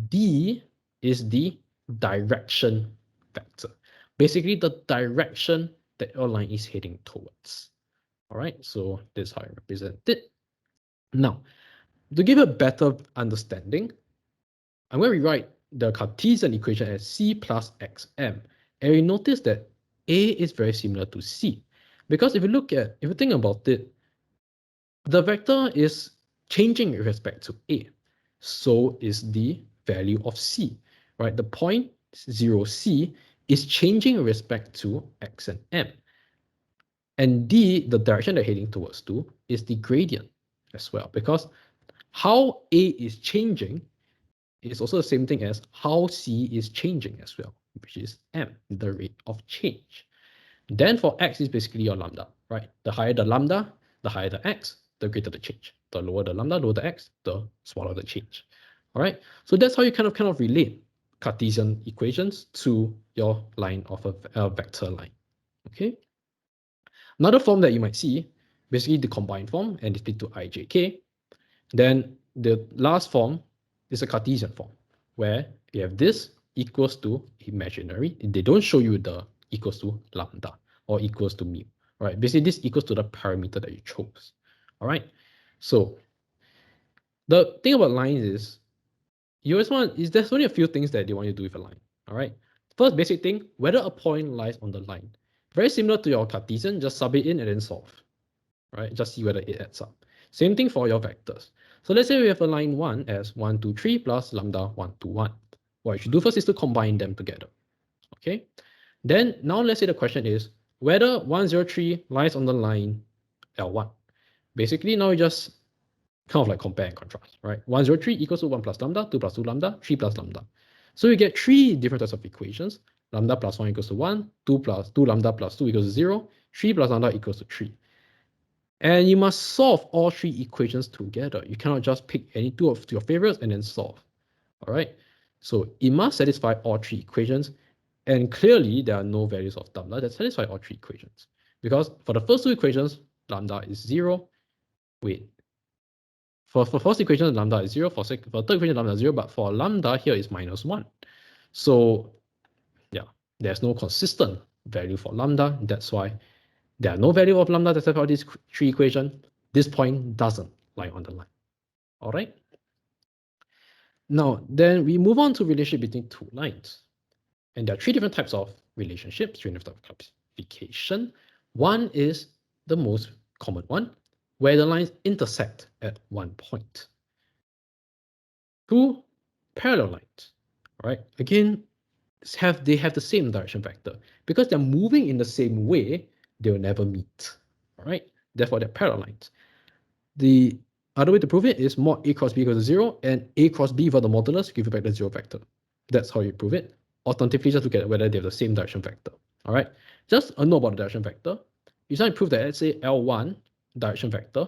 D is the direction vector. Basically, the direction that your line is heading towards. All right, so this is how I represent it. Now, to give a better understanding, I'm going to rewrite the Cartesian equation as C plus XM. And you notice that A is very similar to C. Because if you think about it, the vector is changing with respect to A. So is the value of C, right? The point 0C is changing with respect to X and M. And D, the direction they're heading towards to, is the gradient as well. Because how A is changing is also the same thing as how C is changing as well, which is M, the rate of change. Then for x is basically your lambda, right? The higher the lambda, the higher the x, the greater the change. The lower the lambda, lower the x, the smaller the change. All right. So that's how you kind of relate Cartesian equations to your line of a vector line. Okay. Another form that you might see, basically the combined form and split to ijk. Then the last form is a Cartesian form, where you have this equals to imaginary. They don't show you the equals to lambda or equals to mu. All right, basically this equals to the parameter that you chose. All right, so the thing about lines is you always there's only a few things that they want you to do with a line. All right, first basic thing, whether a point lies on the line. Very similar to your Cartesian, just sub it in and then solve. Right, just see whether it adds up. Same thing for your vectors. So let's say we have a line 1 as 1, 2, 3 plus lambda 1, 2, 1. What you should do first is to combine them together. Okay. Then now let's say the question is whether 1, 0, 3 lies on the line L1. Basically now you just kind of like compare and contrast, right? 1, 0, 3 equals to 1 plus lambda, 2 plus 2 lambda, 3 plus lambda. So you get 3 different types of equations. Lambda plus 1 equals to 1, 2 plus 2 lambda plus 2 equals to 0, 3 plus lambda equals to 3. And you must solve all 3 equations together. You cannot just pick any 2 of your favorites and then solve. All right. So it must satisfy all 3 equations. And clearly, there are no values of lambda that satisfy all 3 equations. Because for the first 2 equations, lambda is 0. Wait. For first equation, lambda is 0. For third equation, lambda is 0. But for lambda here is -1. So yeah, there's no consistent value for lambda. That's why there are no value of lambda that satisfy these 3 equations. This point doesn't lie on the line. All right. Now, then we move on to relationship between 2 lines. And there are 3 different types of relationships, 3 different types of classification. One is the most common one, where the lines intersect at one point. 2 parallel lines. All right. Again, they have the same direction vector. Because they're moving in the same way, they'll never meet. All right. Therefore, they're parallel lines. The other way to prove it is mod A cross B equals to 0 and A cross B for the modulus give you back the 0 vector. That's how you prove it. Alternatively, just look at whether they have the same direction vector. All right. Just a note about the direction vector. You try to prove that, let's say L1 direction vector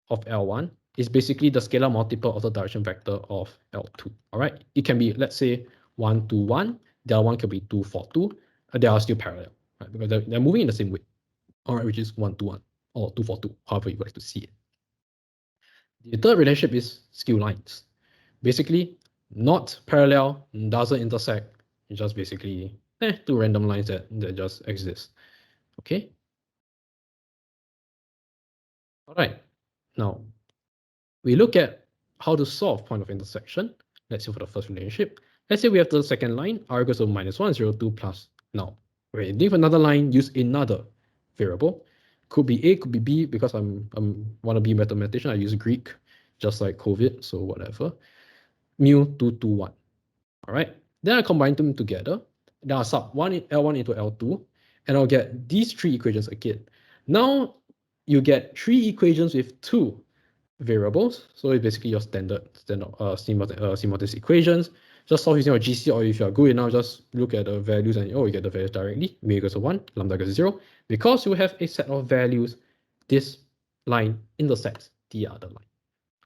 of L1 is basically the scalar multiple of the direction vector of L2. All right. It can be, let's say, 1, 2, 1. The other one can be 2, 4, 2. They are still parallel, right? Because they're moving in the same way. All right, which is 1, 2, 1 or 2, 4, 2, however you like to see it. The third relationship is skew lines. Basically, not parallel, doesn't intersect. It's just basically 2 random lines that just exist. Okay. All right. Now, we look at how to solve point of intersection. Let's say for the first relationship. Let's say we have the second line, r equals to -1, 0, 2 plus. Now, we leave another line, use another variable. Could be A, could be B, because I'm want to be a mathematician. I use Greek, just like COVID, so whatever. Mu 2, 2, 1. All right. Then I combine them together. Then I'll sub L1 into L2, and I'll get these 3 equations again. Now you get 3 equations with 2 variables. So it's basically your standard simultaneous equations. Just solve using your GC, or if you're good enough, just look at the values and you get the values directly. Mu equals to 1, lambda equals to 0. Because you have a set of values, this line intersects the other line.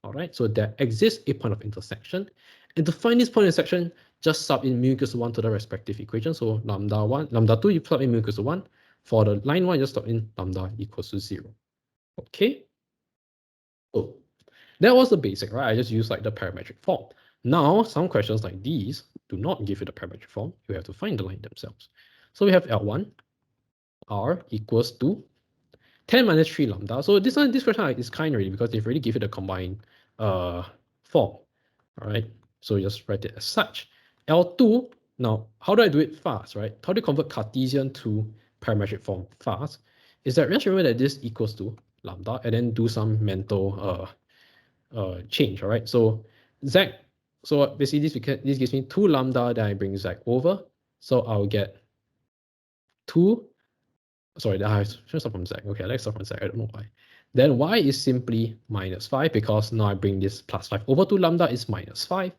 All right, so there exists a point of intersection. And to find this point of intersection, just sub in mu equals to 1 to the respective equation. So lambda 2, you plug in mu equals to 1. For the line 1, just sub in lambda equals to 0. Okay. Oh, that was the basic, right? I just used like the parametric form. Now, some questions like these do not give you the parametric form. You have to find the line themselves. So we have L1, R equals to 10 minus 3 lambda. So this question is kind already because they've already given you the combined form. All right. So you just write it as such. L2, now how do I do it fast, right? How do you convert Cartesian to parametric form fast? Is that just remember that this equals to lambda and then do some mental change, all right? So Z, so basically this gives me 2 lambda, then I bring Z over. So I'll get 2. Sorry, I should start from Z. Okay, let's start from Z. I don't know why. Then Y is simply -5 because now I bring this +5 over to lambda is -5.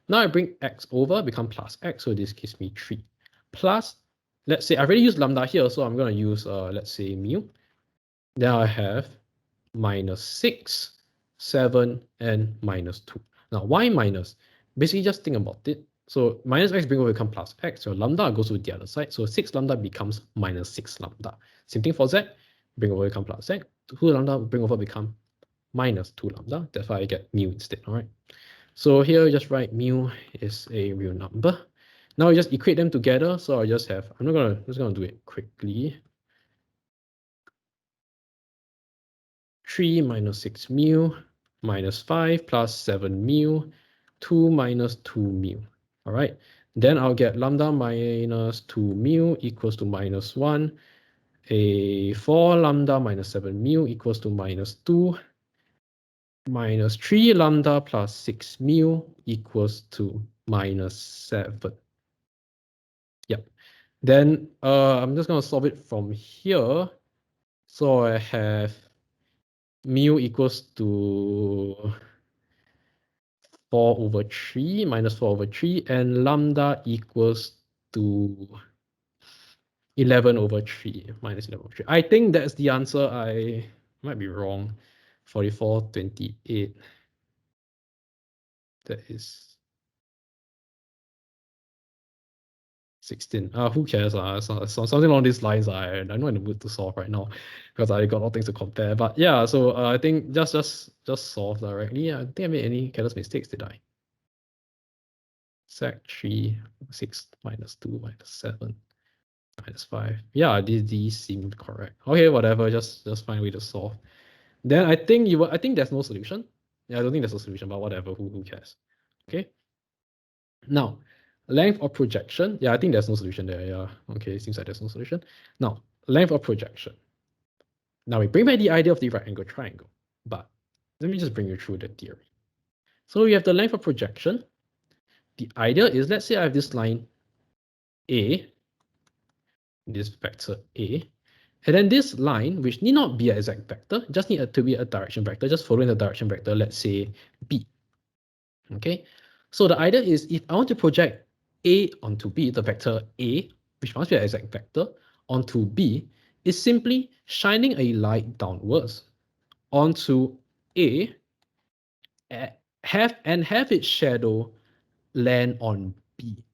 Now I bring X over, become plus X. So this gives me 3. Plus let's say I already used lambda here, so I'm going to use, let's say, mu. Then I have -6, 7, and -2. Now, why minus? Basically, just think about it. So -x bring over become plus x. So lambda goes to the other side. So 6 lambda becomes -6 lambda. Same thing for z. Bring over become plus x. 2 lambda bring over become -2 lambda. That's why I get mu instead. All right. So here we just write mu is a real number. Now we just equate them together. So I just have, just gonna do it quickly. 3 minus 6 mu minus 5 plus 7 mu, 2 minus 2 mu. All right. Then I'll get lambda minus 2 mu equals to -1. A 4 lambda minus 7 mu equals to -2. Minus 3 lambda plus 6 mu equals to -7. Yep. Then I'm just going to solve it from here. So I have mu equals to 4/3 minus 4/3, and lambda equals to 11/3 minus 11/3. I think that's the answer. I might be wrong. 44, 28. That is 16. Who cares? Something along these lines. I'm not in the mood to solve right now because I got a lot of things to compare. But yeah, so I think just solve directly. I think I made any careless mistakes, did I? Sec 3, 6 minus 2 minus 7 minus 5. Yeah, these seem correct. Okay, whatever. Just find a way to solve. Then I think there's no solution. Yeah, I don't think there's a solution, but whatever. Who cares? Okay. Now, length of projection. Yeah, I think there's no solution there. Yeah. Okay, seems like there's no solution. Now, length of projection. Now we bring back the idea of the right angle triangle, but let me just bring you through the theory. So we have the length of projection. The idea is, let's say I have this line A, this vector A, and then this line, which need not be an exact vector, just need to be a direction vector, just following the direction vector, let's say B. Okay, so the idea is if I want to project A onto B, the vector A, which must be an exact vector, onto B, is simply shining a light downwards onto A, have its shadow land on B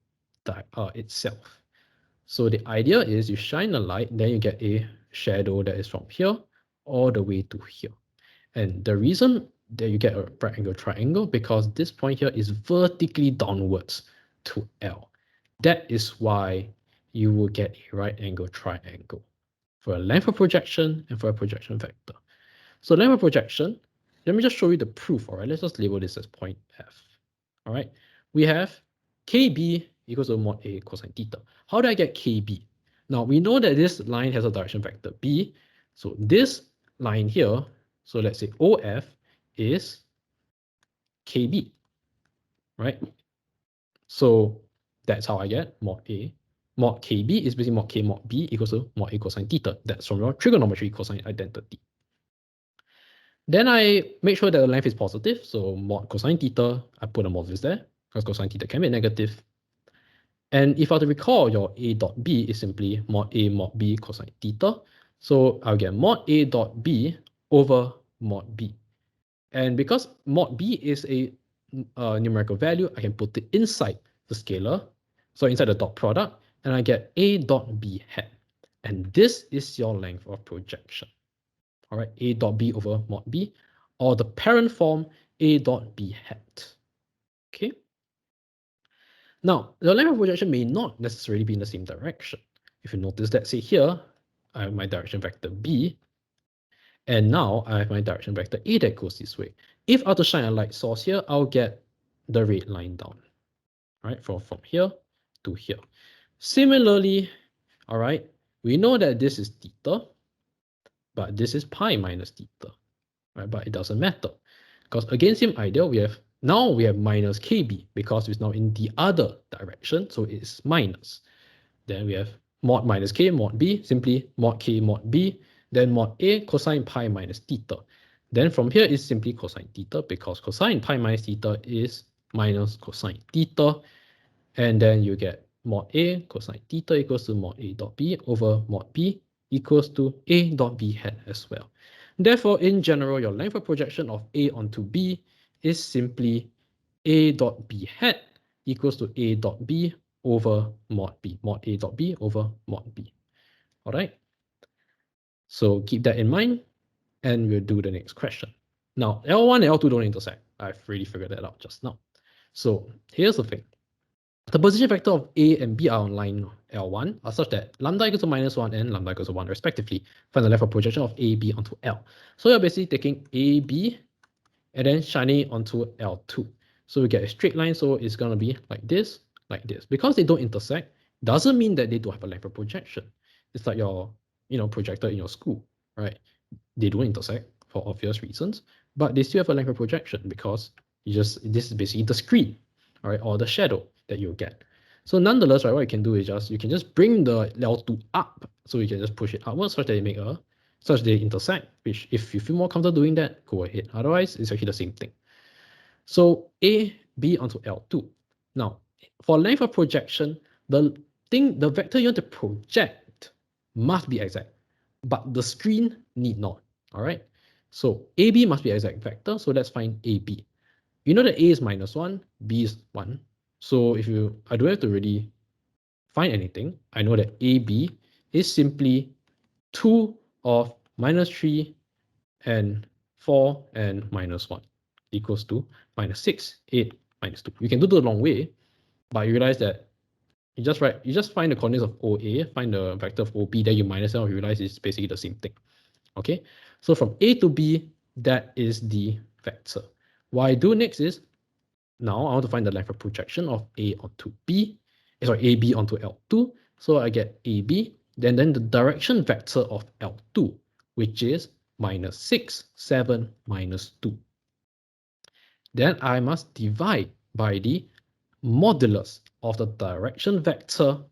itself. So the idea is you shine a light, then you get a shadow that is from here all the way to here. And the reason that you get a right angle triangle, because this point here is vertically downwards to L. That is why you will get a right angle triangle for a length of projection and for a projection vector. So length of projection, let me just show you the proof. All right, let's just label this as point F. All right, we have KB equals to mod A cosine theta. How do I get KB? Now we know that this line has a direction vector B. So this line here, so let's say OF is KB, right? So that's how I get mod A. Mod KB is basically mod K mod B equals to mod A cosine theta. That's from your trigonometry cosine identity. Then I make sure that the length is positive. So mod cosine theta, I put a modulus there because cosine theta can be negative. And if I have to recall, your A dot B is simply mod A mod B cosine theta. So I'll get mod A dot B over mod B. And because mod B is a numerical value, I can put it inside the scalar, so inside the dot product, and I get A dot B hat. And this is your length of projection. All right, A dot B over mod B, or the parent form A dot B hat. Okay. Now, the length of projection may not necessarily be in the same direction. If you notice that, say here, I have my direction vector B, and now I have my direction vector A that goes this way. If I were to shine a light source here, I'll get the red line down, right, from here to here. Similarly, all right, we know that this is theta, but this is pi minus theta, right? But it doesn't matter because again, same idea. We have minus KB because it's now in the other direction, so it's minus. Then we have mod minus K mod B, simply mod K mod B. Then mod A cosine pi minus theta. Then from here is simply cosine theta because cosine pi minus theta is minus cosine theta. And then you get mod A cosine theta equals to mod A dot B over mod B equals to A dot B hat as well. Therefore, in general, your length of projection of A onto B is simply A dot B hat equals to A dot B over mod B, mod A dot B over mod B. All right. So keep that in mind, and we'll do the next question. Now, L1 and L2 don't intersect. I've really figured that out just now. So here's the thing. The position vector of A and B are on line L1 are such that lambda equals to -1 and lambda equals to 1 respectively. Find the length of projection of AB onto L. So you're basically taking AB and then shining it onto L2. So we get a straight line, so it's going to be like this. Because they don't intersect, doesn't mean that they don't have a length of projection. It's like your projector in your school, right? They don't intersect for obvious reasons, but they still have a length of projection because this is basically the screen, all right, or the shadow that you'll get. So nonetheless, right, what you can do is you can just bring the L2 up, so you can just push it upwards such that they intersect, which if you feel more comfortable doing that, go ahead. Otherwise, it's actually the same thing. So A, B onto L2. Now, for length of projection, the vector you want to project must be exact, but the screen need not. All right. So AB must be exact vector. So let's find AB. You know that A is -1, B is 1. So I don't have to really find anything. I know that AB is simply 2 of -3 and 4 and -1 equals to -6, 8, -2. You can do the long way, but you realize that you just find the coordinates of OA, find the vector of OB, then you minus them, you realize it's basically the same thing. Okay, so from A to B, that is the vector. What I do next is, now I want to find the length of projection of A onto B, AB onto L2. So I get AB, then the direction vector of L2, which is -6, 7, -2. Then I must divide by the modulus of the direction vector,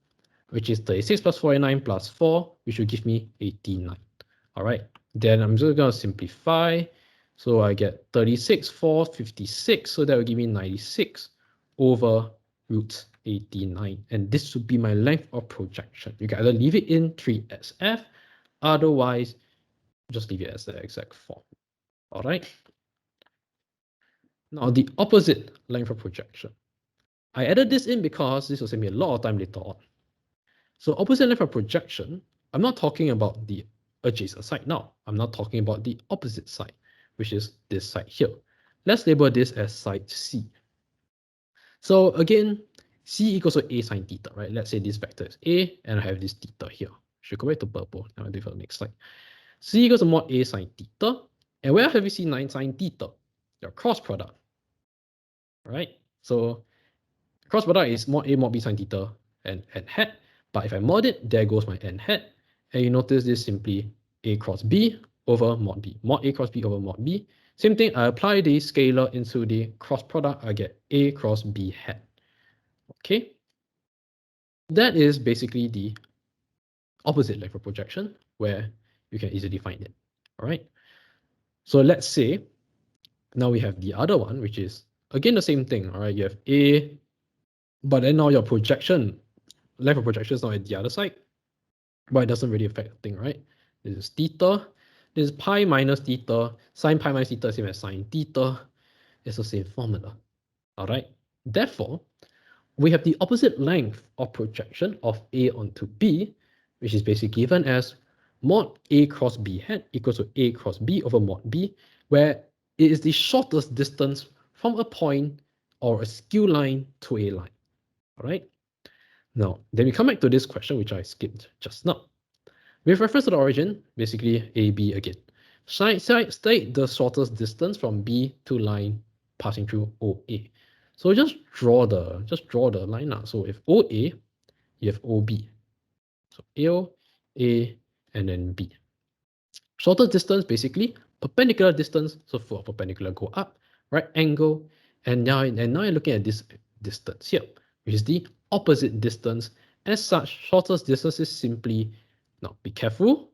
which is 36 plus 49 plus 4, which will give me 89. All right, then I'm just going to simplify. So I get 36, 4, 56. So that will give me 96 over root 89. And this would be my length of projection. You can either leave it in 3SF, otherwise just leave it as the exact form. All right. Now the opposite length of projection. I added this in because this will save me a lot of time later on. So opposite length of projection, I'm not talking about the adjacent side now. I'm not talking about the opposite side, which is this side here. Let's label this as side C. So again, C equals to A sine theta, right? Let's say this vector is A, and I have this theta here. Should go back to purple. Now I'll do it for the next slide. C equals to mod A sine theta. And where have we seen 9 sine theta? Your cross product, right? So cross product is mod A mod B sine theta and n hat. But if I mod it, there goes my n hat. And you notice this simply A cross B over mod B. Mod A cross B over mod B. Same thing, I apply the scalar into the cross product, I get A cross B hat. Okay. That is basically the opposite length of projection where you can easily find it. All right. So let's say now we have the other one, which is again the same thing. All right. You have A, but then now your projection, length of projection is not at the other side, but it doesn't really affect the thing, right? This is theta. This is pi minus theta. Sine pi minus theta is same as sine theta. It's the same formula. All right. Therefore, we have the opposite length of projection of A onto B, which is basically given as mod A cross B hat equals to A cross B over mod B, where it is the shortest distance from a point or a skew line to a line. All right. Now, then we come back to this question, which I skipped just now. With reference to the origin, basically AB again. State the shortest distance from B to line passing through OA. So just draw the line now. So if OA, you have OB. So AO, A, and then B. Shortest distance, basically perpendicular distance. So for perpendicular, go up, right angle, and now you're looking at this distance here, which is the opposite distance. As such, shortest distance is simply, now be careful,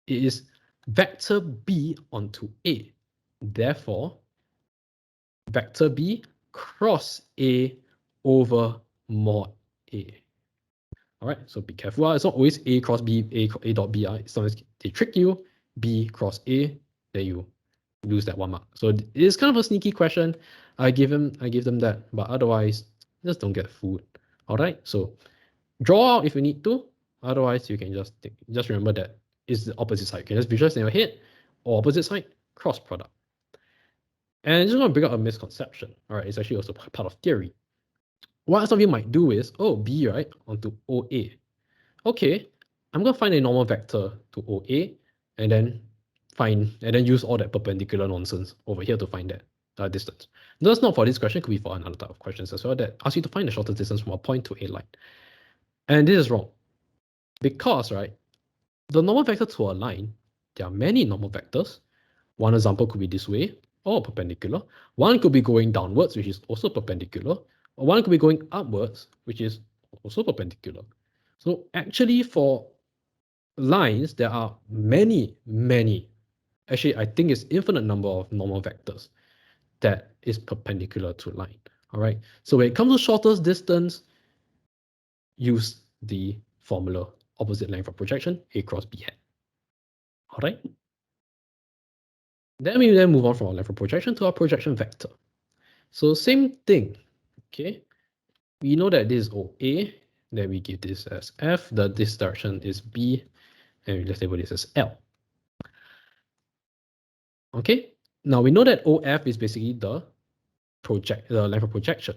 it is vector B onto A. Therefore, vector B cross A over mod A. All right, so be careful. It's not always A cross B, A dot B. Sometimes they trick you, B cross A, then you lose that 1 mark. So it is kind of a sneaky question. I give them that, but otherwise, just don't get fooled. All right, so draw out if you need to. Otherwise, you can just remember that it's the opposite side. You can just visualize in your head, or opposite side, cross product. And I just want to bring up a misconception. All right, it's actually also part of theory. What some of you might do is, oh, B, right, onto OA. Okay, I'm going to find a normal vector to OA and then use all that perpendicular nonsense over here to find that distance. That's not for this question, it could be for another type of questions as well that ask you to find the shortest distance from a point to a line. And this is wrong. Because, right, the normal vector to a line, there are many normal vectors. One example could be this way, or perpendicular. One could be going downwards, which is also perpendicular. Or one could be going upwards, which is also perpendicular. So actually for lines, there are many, actually I think it's infinite number of normal vectors that is perpendicular to line. All right. So when it comes to shortest distance, use the formula opposite length of projection, A cross B hat. All right. Then we move on from our length of projection to our projection vector. So same thing. Okay. We know that this is OA, then we give this as F, this direction is B, and let's label this as L. Okay, now we know that OF is basically the length of projection.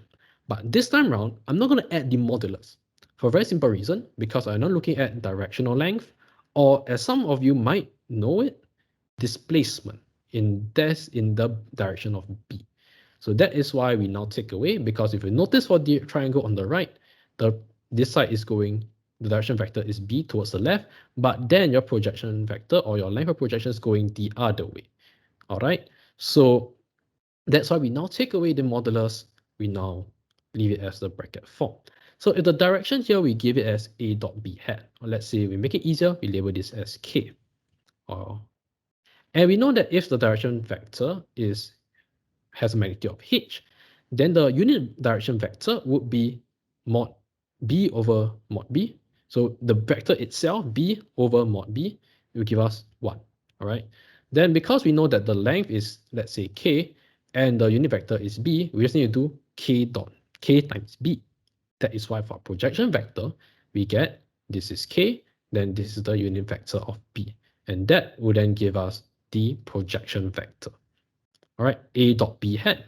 But this time around, I'm not going to add the modulus for a very simple reason, because I'm not looking at directional length, or as some of you might know it, displacement in the direction of B. So that is why we now take away, because if you notice for the triangle on the right, this side is going, the direction vector is B towards the left, but then your projection vector or your length of projection is going the other way. All right, so that's why we now take away the modulus, we now leave it as the bracket form. So if the direction here, we give it as A dot B hat, or let's say we make it easier, we label this as K. And we know that if the direction vector has a magnitude of H, then the unit direction vector would be mod B over mod B. So the vector itself, B over mod B, will give us 1. All right. Then because we know that the length is, let's say, K, and the unit vector is B, we just need to do K times B. That is why for projection vector, we get this is K, then this is the unit vector of B. And that will then give us the projection vector. All right, A dot B hat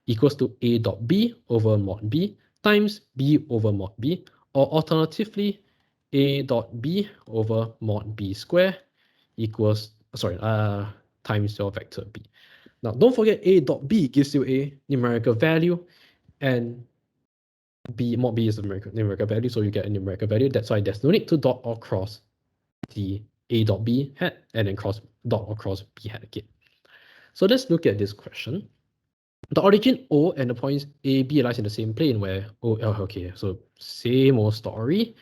equals to A dot B over mod B times B over mod B, or alternatively, A dot B over mod B square equals, times your vector B. Now, don't forget A dot B gives you a numerical value, and mod B is a numerical value, so you get a numerical value. That's why there's no need to dot or cross the A dot B hat and then dot or cross B hat again. So let's look at this question. The origin O and the points A, B lies in the same plane where okay, so same old story.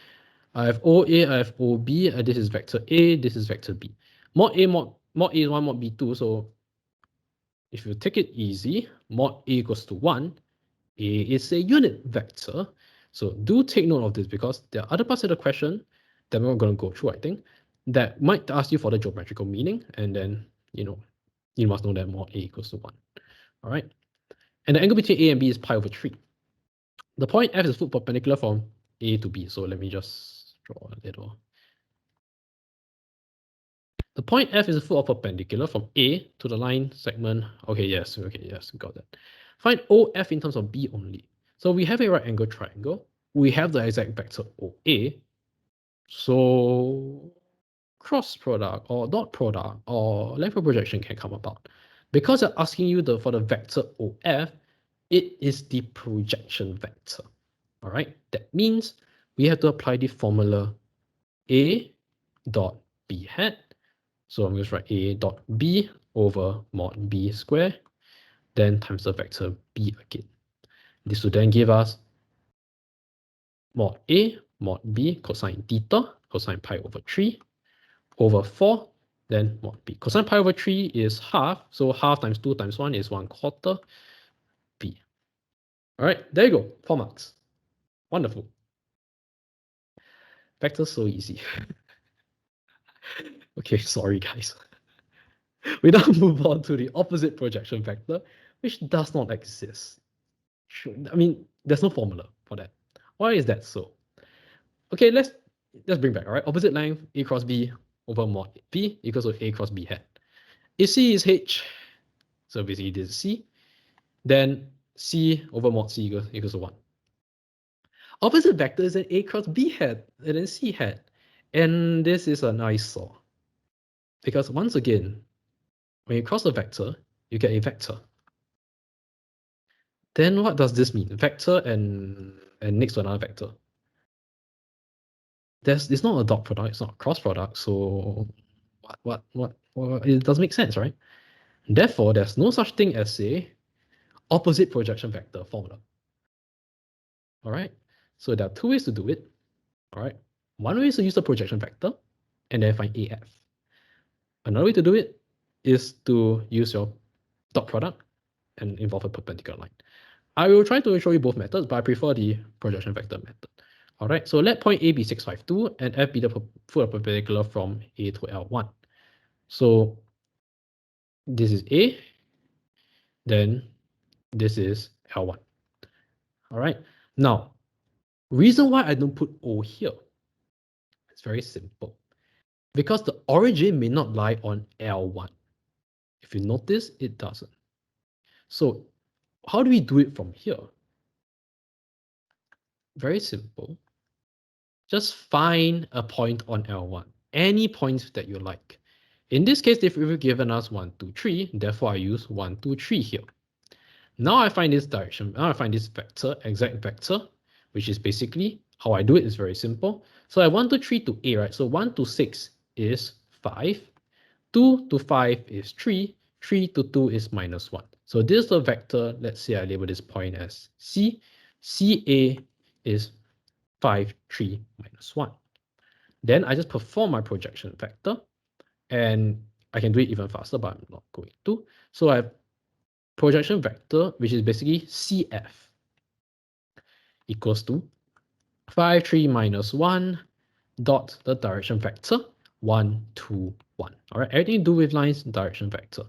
I have OA, I have OB, this is vector A, this is vector B. Mod A, mod A is 1, mod B 2, so if you take it easy, mod A equals to 1, A is a unit vector. So do take note of this, because there are other parts of the question that we're going to go through, I think, that might ask you for the geometrical meaning, and then, you must know that mod A equals to 1. All right. And the angle between A and B is pi over 3. The point F is foot perpendicular from A to B. So let me just draw a little. The point F is a foot perpendicular from A to the line segment. Okay, yes, got that. Find OF in terms of B only. So we have a right angle triangle. We have the exact vector OA. So cross product or dot product or length of projection can come about. Because they're asking you for the vector OF, it is the projection vector. All right, that means we have to apply the formula A dot B hat. So I'm going to write A dot B over mod B square, then times the vector B again. This will then give us mod A, mod B, cosine theta, cosine pi over 3, over 4, then mod B. Cosine pi over 3 is half, so half times 2 times 1 is 1/4 B. All right, there you go, 4 marks. Wonderful. Vector's so easy. Okay, sorry guys. We now move on to the opposite projection vector, which does not exist. I mean, there's no formula for that. Why is that so? Okay, let's bring back, all right? Opposite length, A cross B over mod B equals to A cross B hat. If C is H, so basically this is C, then C over mod C equals to 1. Opposite vector is an A cross B hat and then C hat. And this is an eyesore. Because once again, when you cross a vector, you get a vector. Then what does this mean? Vector and next to another vector. It's not a dot product, it's not a cross product, so what it doesn't make sense, right? Therefore, there's no such thing as a opposite projection vector formula. All right, so there are two ways to do it. All right, one way is to use the projection vector and then find AF. Another way to do it is to use your dot product and involve a perpendicular line. I will try to show you both methods, but I prefer the projection vector method. All right, so let point A be 652 and F be the full perpendicular from A to L1. So this is A, then this is L1. All right, now, reason why I don't put O here, it's very simple. Because the origin may not lie on L1. If you notice, it doesn't. So how do we do it from here? Very simple. Just find a point on L1, any point that you like. In this case, they've given us 1, 2, 3, therefore I use 1, 2, 3 here. Now I find this direction, now I find this vector, exact vector, which is basically how I do it is very simple. So I 1 to 3 to A, right? So 1 to 6 is 5, 2 to 5 is 3, 3 to 2 is -1. So this is the vector, let's say I label this point as C. CA is 5, 3, -1. Then I just perform my projection vector, and I can do it even faster, but I'm not going to. So I have projection vector, which is basically CF, equals to 5, 3, -1 dot the direction vector 1, 2, 1. All right, everything to do with lines, direction vector.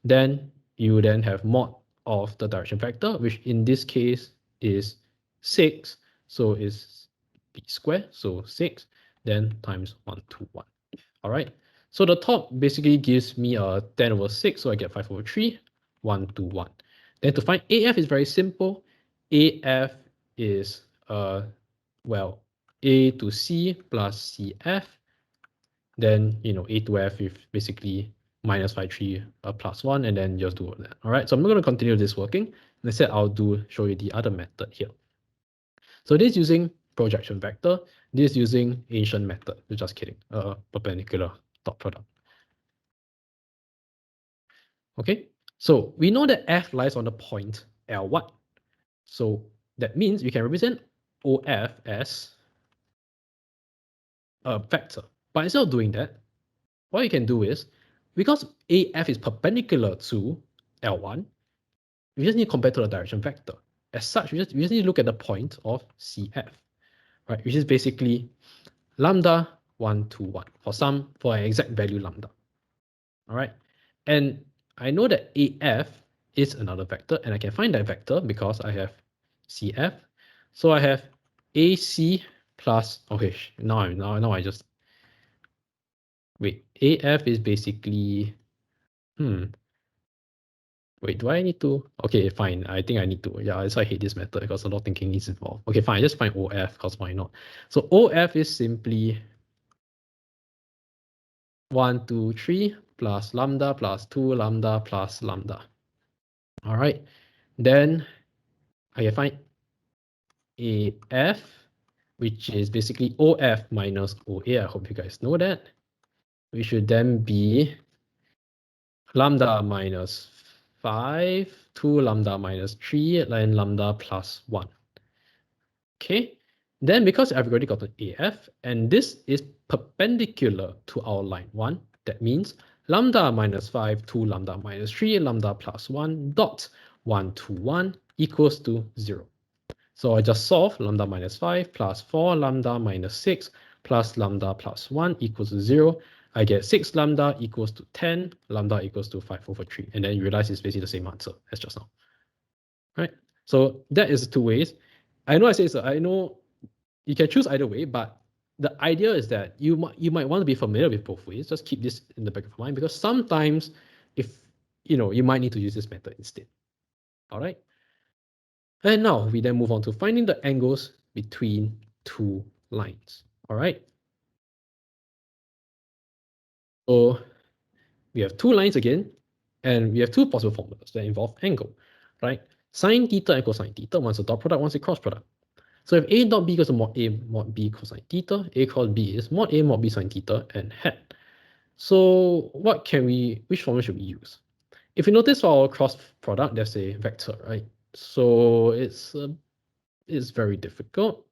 Then you then have mod of the direction vector, which in this case is 6, so is b squared, so 6, then times 1, 2, 1. All right, so the top basically gives me a 10 over 6, so I get 5 over 3, 1, 2, 1. Then to find AF is very simple. AF is well, A to C plus CF. Then A to F is basically -5, 3, plus 1, and then just do that. All right, so I'm not going to continue this working. Instead, I'll show you the other method here. So this using projection vector, this using ancient method. Just kidding, perpendicular dot product. Okay, so we know that F lies on the point L1. So that means we can represent OF as a vector. But instead of doing that, what you can do is, because AF is perpendicular to L1, we just need to compare to the direction vector. As such, we just need to look at the point of CF, right? Which is basically lambda 1, 2, 1 for an exact value lambda. All right, and I know that AF is another vector, and I can find that vector because I have CF. So I have AC plus, okay, now I just, wait, AF is basically, wait, do I need to? Okay, fine. I think I need to. Yeah, that's why I hate this method because a lot of thinking is involved. Okay, fine. Just find OF because why not? So OF is simply 1, 2, 3 plus lambda plus 2 lambda plus lambda. All right. Then I can find AF, which is basically OF minus OA. I hope you guys know that. We should then be lambda minus 5, 2 lambda minus 3, and lambda plus 1. Okay, then because I've already got an AF, and this is perpendicular to our line 1, that means lambda minus 5, 2 lambda minus 3, lambda plus 1 dot 1, 2, 1 equals to 0. So I just solve lambda minus 5 plus 4 lambda minus 6 plus lambda plus 1 equals to 0. I get 6 lambda equals to 10, lambda equals to 5 over 3. And then you realize it's basically the same answer as just now. Right? So that is two ways. I know I say so. I know you can choose either way, but the idea is that you might want to be familiar with both ways. Just keep this in the back of your mind because sometimes if you might need to use this method instead. All right. And now we then move on to finding the angles between two lines. All right. So we have two lines again, and we have two possible formulas that involve angle, right? Sine theta and cosine theta. One's a dot product, one's a cross product. So if A dot B equals to mod A mod B cosine theta, A cross B is mod A mod B sine theta and hat. So which formula should we use? If you notice for our cross product, there's a vector, right? So it's very difficult.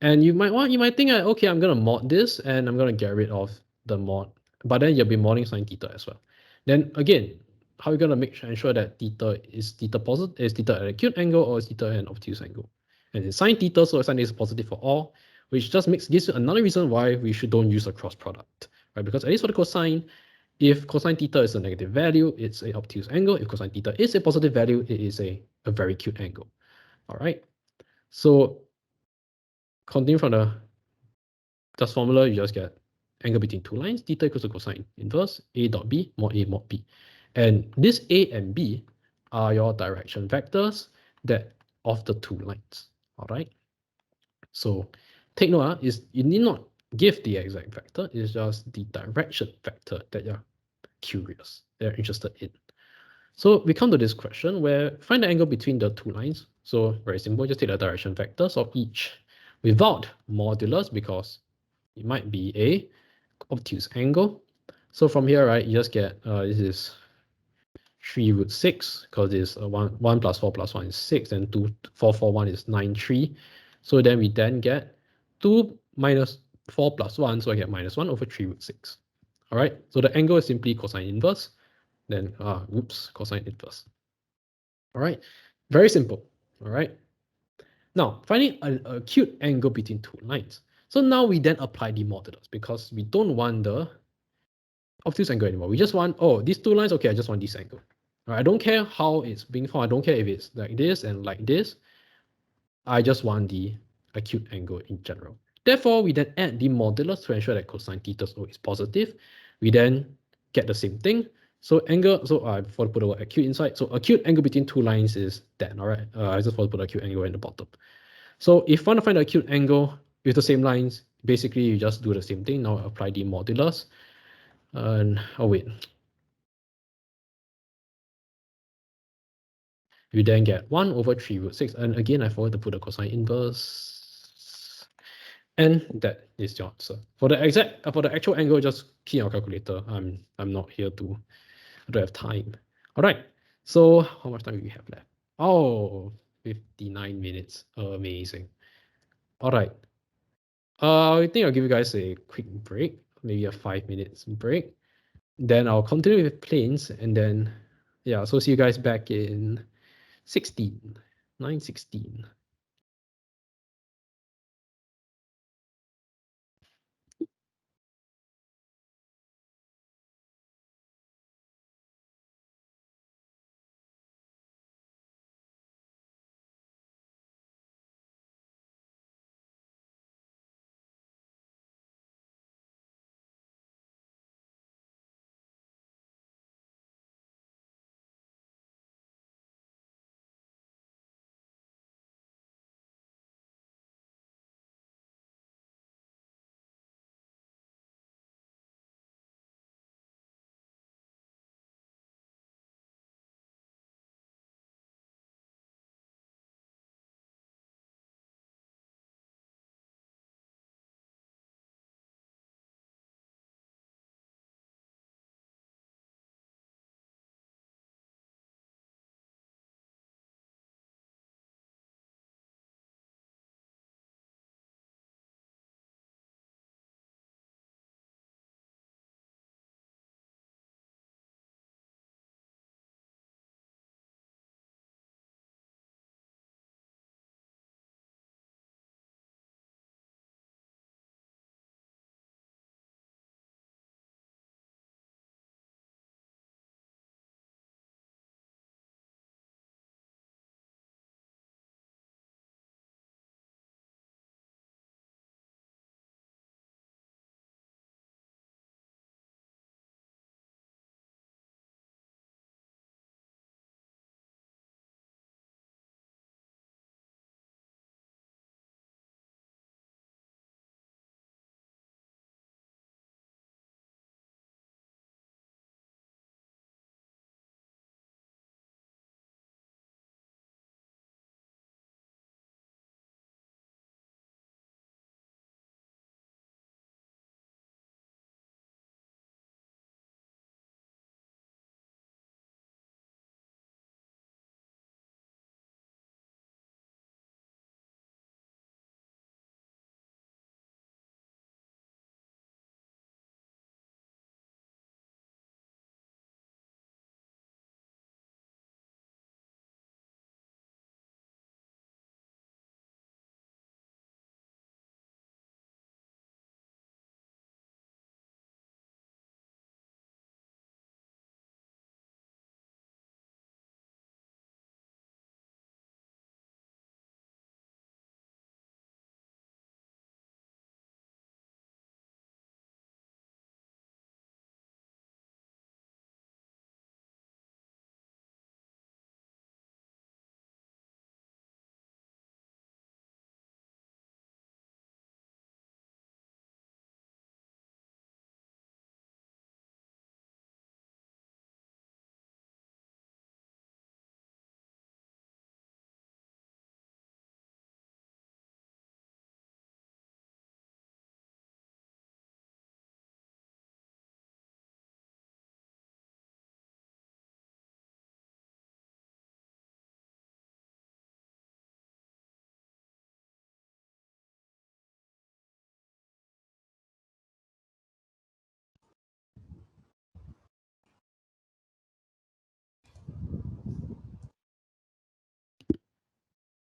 And you might think, okay, I'm gonna mod this and I'm gonna get rid of the mod, but then you'll be modding sine theta as well. Then again, how are you gonna ensure that theta is positive? Is theta at an acute angle or is theta at an obtuse angle? And it's sine theta, so sine is positive for all, which just gives you another reason why we don't use a cross product, right? Because at least for the cosine, if cosine theta is a negative value, it's a obtuse angle. If cosine theta is a positive value, it is a very acute angle. All right. So continue from the just formula, you just get angle between two lines, theta equals to cosine inverse A dot B mod A mod B. And this A and B are your direction vectors that of the two lines. All right. So take note, is you need not give the exact vector, it's just the direction vector that you're curious, they're interested in. So we come to this question where find the angle between the two lines. So very simple, just take the direction vectors of each without modulus because it might be a obtuse angle. So from here, right, you just get this is 3 root 6 because this 1 plus 4 plus 1 is 6 and 2 4 4 1 is 9 3. So then we then get 2 minus 4 plus 1, so I get minus 1 over 3 root 6. All right, so the angle is simply cosine inverse, then cosine inverse. All right, very simple. All right, now finding an acute angle between two lines. So now we then apply the modulus because we don't want the obtuse angle anymore. We just want, oh, these two lines, okay, I just want this angle. All right, I don't care how it's being formed. I don't care if it's like this and like this. I just want the acute angle in general. Therefore, we then add the modulus to ensure that cosine theta is positive. We then get the same thing. So angle, so I put the word acute inside. So acute angle between two lines is that, all right? I just want to put acute angle in the bottom. So if you want to find the acute angle with the same lines, basically you just do the same thing. Now apply the modulus. And oh wait, you then get 1 over 3 root 6. And again, I forgot to put the cosine inverse. And that is your answer. For the actual angle, just key in your calculator. I'm not here to, I don't have time. All right. So how much time do we have left? Oh, 59 minutes. Amazing. All right. I think I'll give you guys a quick break, maybe a 5 minutes break. Then I'll continue with planes and then, yeah, so see you guys back in 16, 9:16.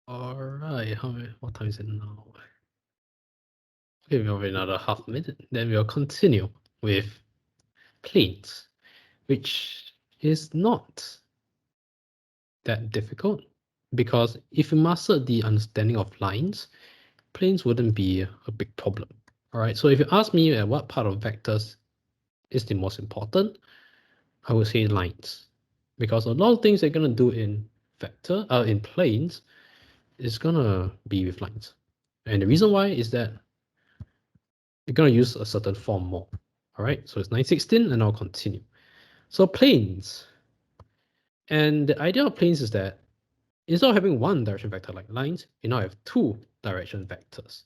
All right, what time is it now? Okay, we have another half minute. Then we'll continue with planes, which is not that difficult because if you master the understanding of lines, planes wouldn't be a big problem. All right, so if you ask me what part of vectors is the most important, I would say lines, because a lot of things they're gonna do in in planes is gonna be with lines. And the reason why is that you're gonna use a certain form more. All right, so it's 916 and I'll continue. So planes. And the idea of planes is that instead of having one direction vector like lines, you now have two direction vectors.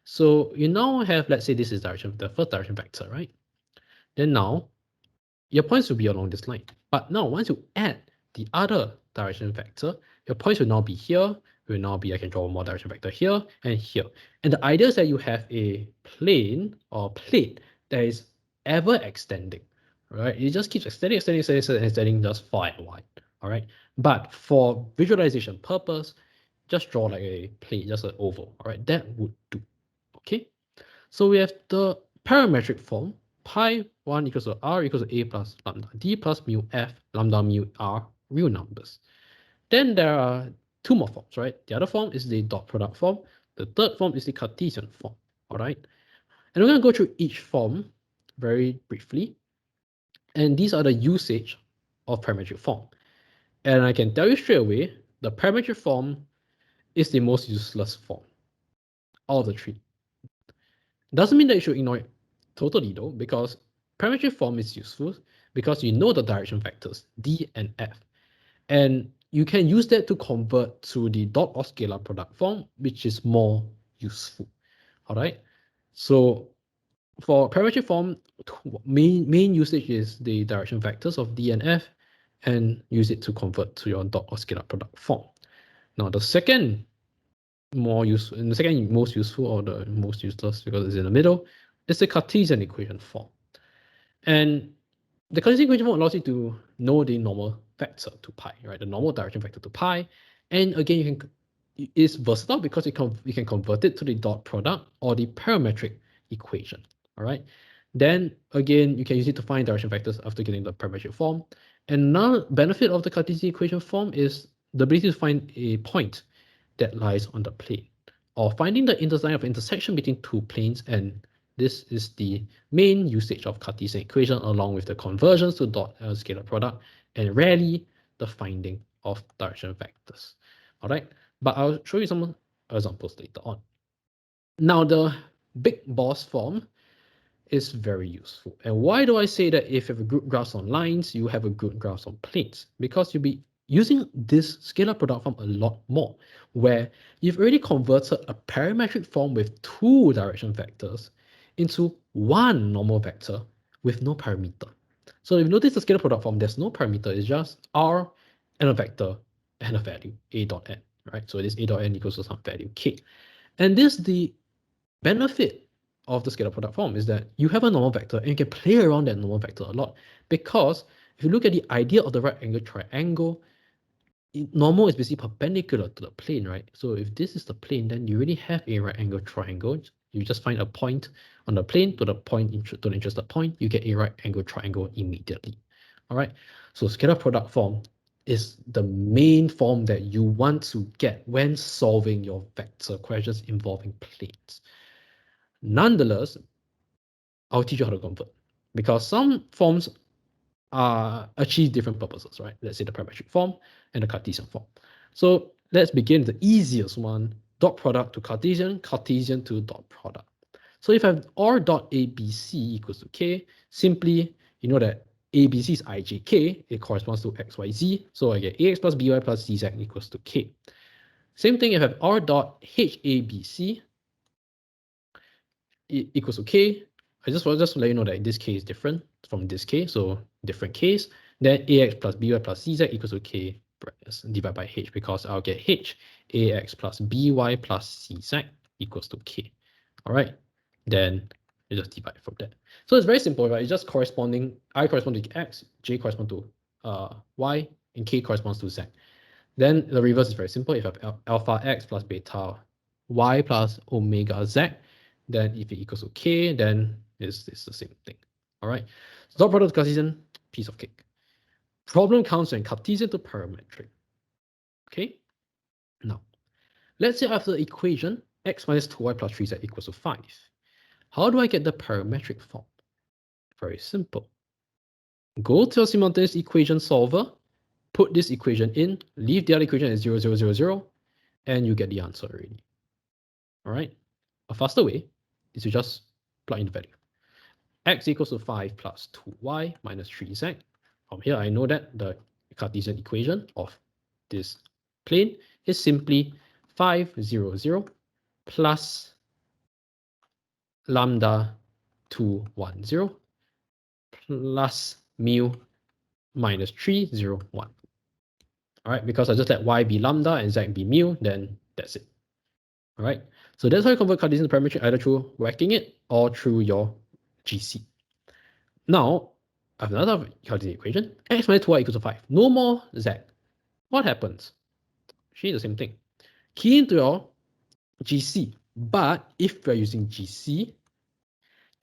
So you now have, let's say this is the first direction vector, right? Then now your points will be along this line. But now once you add the other direction vector, your points will now be here, will now be, I can draw one more direction vector here and here. And the idea is that you have a plane or plate that is ever extending, right? It just keeps extending just far and wide, all right? But for visualization purpose, just draw like a plate, just an oval, all right? That would do, okay? So we have the parametric form, pi 1 equals to r equals to a plus lambda, d plus mu f, lambda mu r, real numbers. Then there are two more forms, right? The other form is the dot product form. The third form is the Cartesian form, all right? And we're going to go through each form very briefly. And these are the usage of parametric form. And I can tell you straight away, the parametric form is the most useless form out of the three. Doesn't mean that you should ignore it totally though, because parametric form is useful because you know the direction vectors d and f. And you can use that to convert to the dot or scalar product form, which is more useful. All right. So for parametric form, main usage is the direction vectors of d and f, and use it to convert to your dot or scalar product form. Now the second most useful or the most useless because it's in the middle is the Cartesian equation form. And the Cartesian equation form allows you to know the normal vector to pi, right? The normal direction vector to pi. And again, it's versatile because you can convert it to the dot product or the parametric equation. All right. Then again, you can use it to find direction vectors after getting the parametric form. And another benefit of the Cartesian equation form is the ability to find a point that lies on the plane, or finding the intersection of intersection between two planes. And this is the main usage of Cartesian equation, along with the conversions to dot scalar product, and rarely the finding of direction vectors. All right, but I'll show you some examples later on. Now, the big boss form is very useful. And why do I say that if you have a good grasp on lines, you have a good grasp on planes? Because you'll be using this scalar product form a lot more, where you've already converted a parametric form with two direction vectors into one normal vector with no parameter. So if you notice the scalar product form, there's no parameter, it's just r and a vector and a value, a dot n, right? So this a dot n equals to some value k. And this the benefit of the scalar product form is that you have a normal vector and you can play around that normal vector a lot, because if you look at the idea of the right angle triangle, normal is basically perpendicular to the plane, right? So if this is the plane, then you really have a right angle triangle. You just find a point on the plane to the point to the interested point, you get a right angle triangle immediately. All right. So scalar product form is the main form that you want to get when solving your vector questions involving planes. Nonetheless, I'll teach you how to convert, because some forms achieve different purposes, right? Let's say the parametric form and the Cartesian form. So let's begin with the easiest one, dot product to Cartesian, Cartesian to dot product. So if I have r dot abc equals to k, simply, you know that abc is ijk, it corresponds to xyz. So I get ax plus by plus cz equals to k. Same thing if I have r dot habc equals to k. I just want to let you know that this k is different from this k, so different case. Then ax plus by plus cz equals to k divided by h, because I'll get h ax plus by plus cz equals to k. All right, then you just divide from that. So it's very simple, right? It's just corresponding. I correspond to x, j corresponds to y, and k corresponds to z. Then the reverse is very simple. If you have alpha x plus beta y plus omega z, then if it equals to k, then it's the same thing. All right. So dot product Cartesian, piece of cake. Problem comes when Cartesian to parametric. Okay. Now, let's say after the equation x minus 2y plus 3z equals to 5. How do I get the parametric form? Very simple. Go to your simultaneous equation solver, put this equation in, leave the other equation at 0, 0, 0, 0, and you get the answer already. All right. A faster way is to just plug in the value. X equals to 5 plus 2y minus 3z. From here, I know that the Cartesian equation of this plane is simply 5, 0, 0 plus lambda 2, 1, 0 plus mu minus 3, 0, 1. All right, because I just let y be lambda and z be mu, then that's it. All right, so that's how you convert Cartesian to parametric, either through whacking it or through your GC. Now, I have another Cartesian equation, x minus 2y equals to 5. No more z. What happens? Actually, the same thing. Key into your GC, but if we're using GC,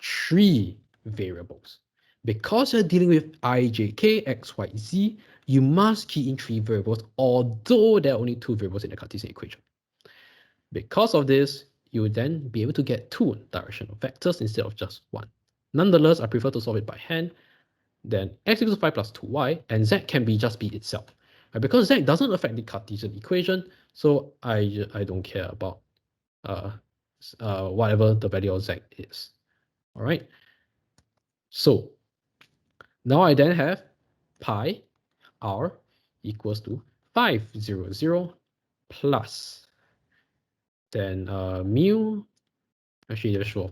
3 variables. Because you're dealing with I, J, K, X, Y, Z, you must key in 3 variables, although there are only 2 variables in the Cartesian equation. Because of this, you will then be able to get 2 directional vectors instead of just 1. Nonetheless, I prefer to solve it by hand. Then x equals to 5 plus 2y, and z can be just be itself. Right? Because z doesn't affect the Cartesian equation, so I don't care about whatever the value of z is. All right. So now I then have pi r equals to 500 plus then mu, actually just show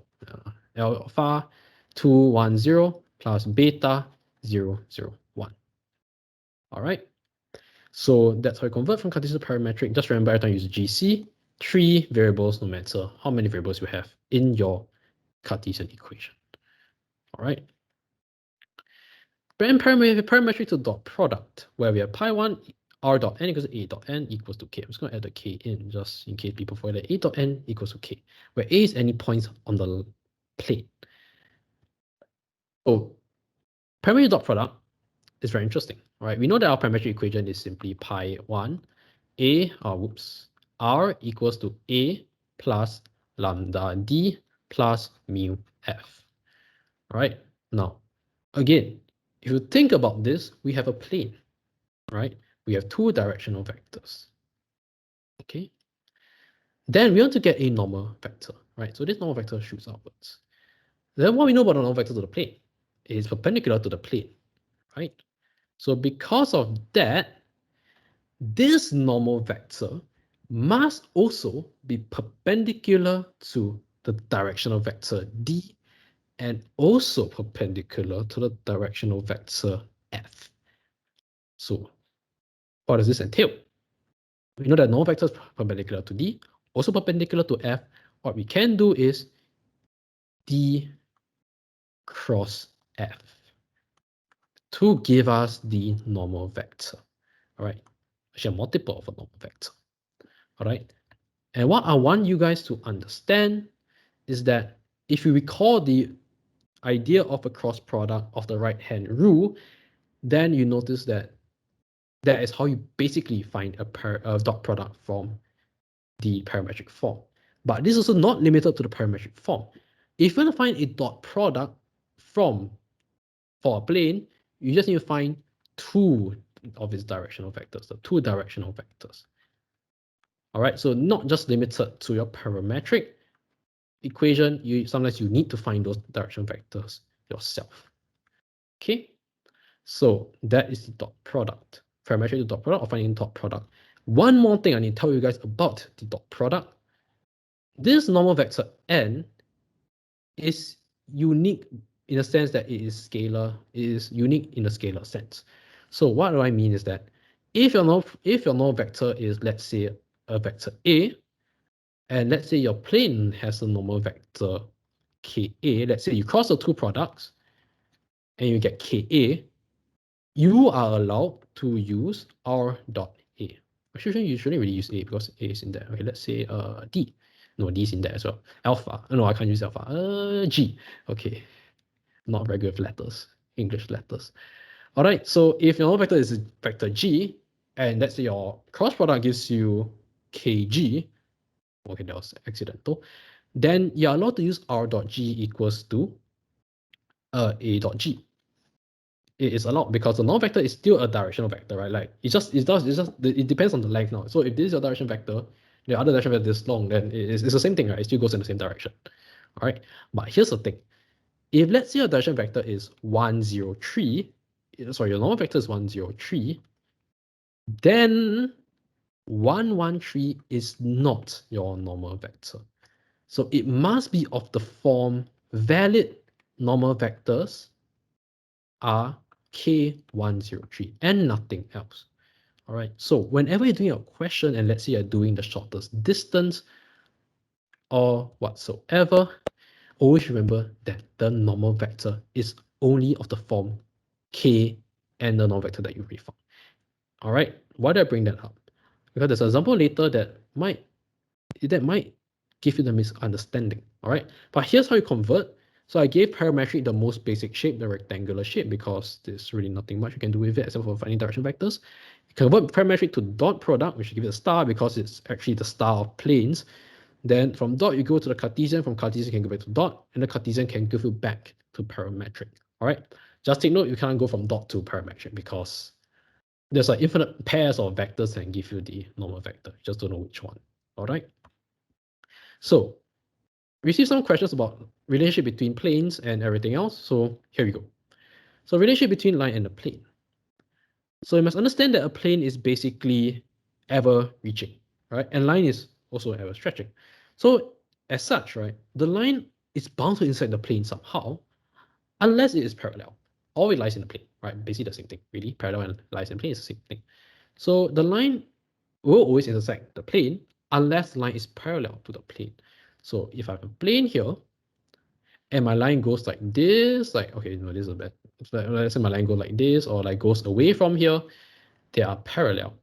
alpha 210 plus beta 001. All right. So that's how I convert from Cartesian to parametric. Just remember every time you use GC, 3 variables no matter how many variables you have in your Cartesian equation. All right. Then parametric to dot product, where we have pi 1 r dot n equals to a dot n equals to k. I'm just going to add the k in just in case people forget that a dot n equals to k, where a is any points on the plane. Oh, parametric dot product is very interesting. All right, we know that our parametric equation is simply pi 1 r equals to a plus lambda d plus mu f. All right, now again, if you think about this, we have a plane, right? We have 2 directional vectors. Okay. Then we want to get a normal vector, right? So this normal vector shoots outwards. Then what we know about the normal vector to the plane is perpendicular to the plane, right? So because of that, this normal vector must also be perpendicular to the directional vector d and also perpendicular to the directional vector f. So what does this entail? We know that normal vector is perpendicular to d, also perpendicular to f. What we can do is d cross f to give us the normal vector. All right, actually a multiple of a normal vector. All right, and what I want you guys to understand is that if you recall the idea of a cross product of the right hand rule, then you notice that that is how you basically find a dot product from the parametric form. But this is also not limited to the parametric form. If you want to find a dot product for a plane, you just need to find 2 of its directional vectors, the 2 directional vectors. All right, so not just limited to your parametric equation, sometimes you need to find those directional vectors yourself. Okay, so that is the dot product. Parametric to dot product or finding dot product. One more thing I need to tell you guys about the dot product. This normal vector n is unique in the sense that it is scalar, it is unique in the scalar sense. So what do I mean is that if your normal vector is, let's say, a vector A, and let's say your plane has a normal vector Ka, let's say you cross the 2 products and you get Ka, you are allowed to use r dot A. Actually, you shouldn't really use A because A is in there. Okay, let's say D. No, D is in there as well. Alpha. No, I can't use alpha. G. Okay, not very good with letters, English letters. All right, so if your normal vector is vector G, and let's say your cross product gives you KG, okay, that was accidental, then you're allowed to use R dot G equals to A dot G. It is allowed because the normal vector is still a directional vector, right? Like it depends on the length now. So if this is your direction vector, the other direction vector is long, then it's the same thing, right? It still goes in the same direction. All right. But here's the thing. If let's say your direction vector is 103, sorry, your normal vector is 103, then 113 is not your normal vector. So it must be of the form valid normal vectors are K103 and nothing else. All right. So whenever you're doing a question and let's say you're doing the shortest distance or whatsoever, always remember that the normal vector is only of the form K and the normal vector that you refound. All right. Why did I bring that up? Because there's an example later that might give you the misunderstanding. All right. But here's how you convert. So I gave parametric the most basic shape, the rectangular shape, because there's really nothing much you can do with it except for finding direction vectors. You convert parametric to dot product, which you give it a star because it's actually the star of planes. Then from dot, you go to the Cartesian. From Cartesian, you can go back to dot, and the Cartesian can give you back to parametric. All right. Just take note, you can't go from dot to parametric because there's like infinite pairs of vectors that can give you the normal vector. You just don't know which one. All right. So we received some questions about relationship between planes and everything else. So here we go. So relationship between line and a plane. So you must understand that a plane is basically ever reaching, right? And line is also ever stretching. So as such, right, the line is bound to intersect the plane somehow, unless it is parallel, or it lies in the plane, right? Basically the same thing, really. Parallel and lies in plane is the same thing. So the line will always intersect the plane unless the line is parallel to the plane. So if I have a plane here, and my line goes like this, like, okay, no, this is a bad. Let's say my line goes like this, or like goes away from here, they are parallel.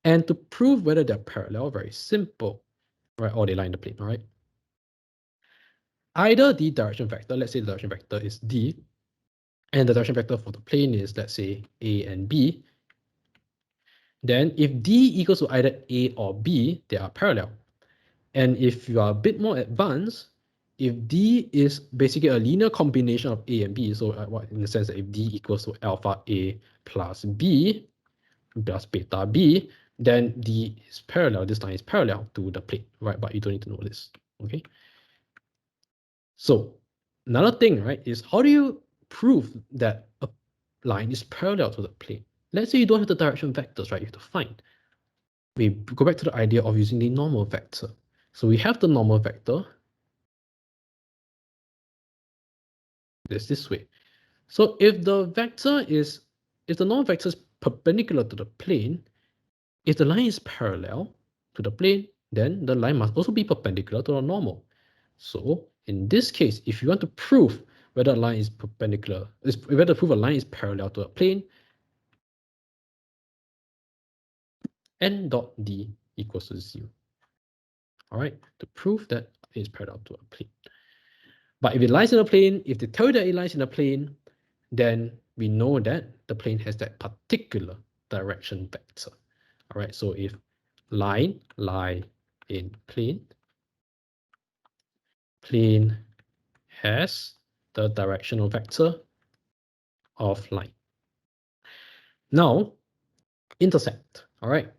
And to prove whether they're parallel, very simple, right? Or they lie in the plane, all right? Either the direction vector, let's say the direction vector is D, and the direction vector for the plane is, let's say, A and B, then if D equals to either A or B, they are parallel. And if you are a bit more advanced, if D is basically a linear combination of A and B, so what in the sense that if D equals to alpha A plus B plus beta B, then D is parallel, this line is parallel to the plane, right? But you don't need to know this, okay? So another thing, right, is how do you prove that a line is parallel to the plane? Let's say you don't have the direction vectors, right? You have to find. We go back to the idea of using the normal vector. So we have the normal vector. This way. So if the normal vector is perpendicular to the plane, if the line is parallel to the plane, then the line must also be perpendicular to the normal. So in this case, if you want to prove whether a line is perpendicular, whether to prove a line is parallel to a plane, n dot d equals to 0. All right, to prove that it is parallel to a plane. But if it lies in a plane, if they tell you that it lies in a plane, then we know that the plane has that particular direction vector. All right, so if line lie in plane, plane has the directional vector of line. Now, intersect. All right,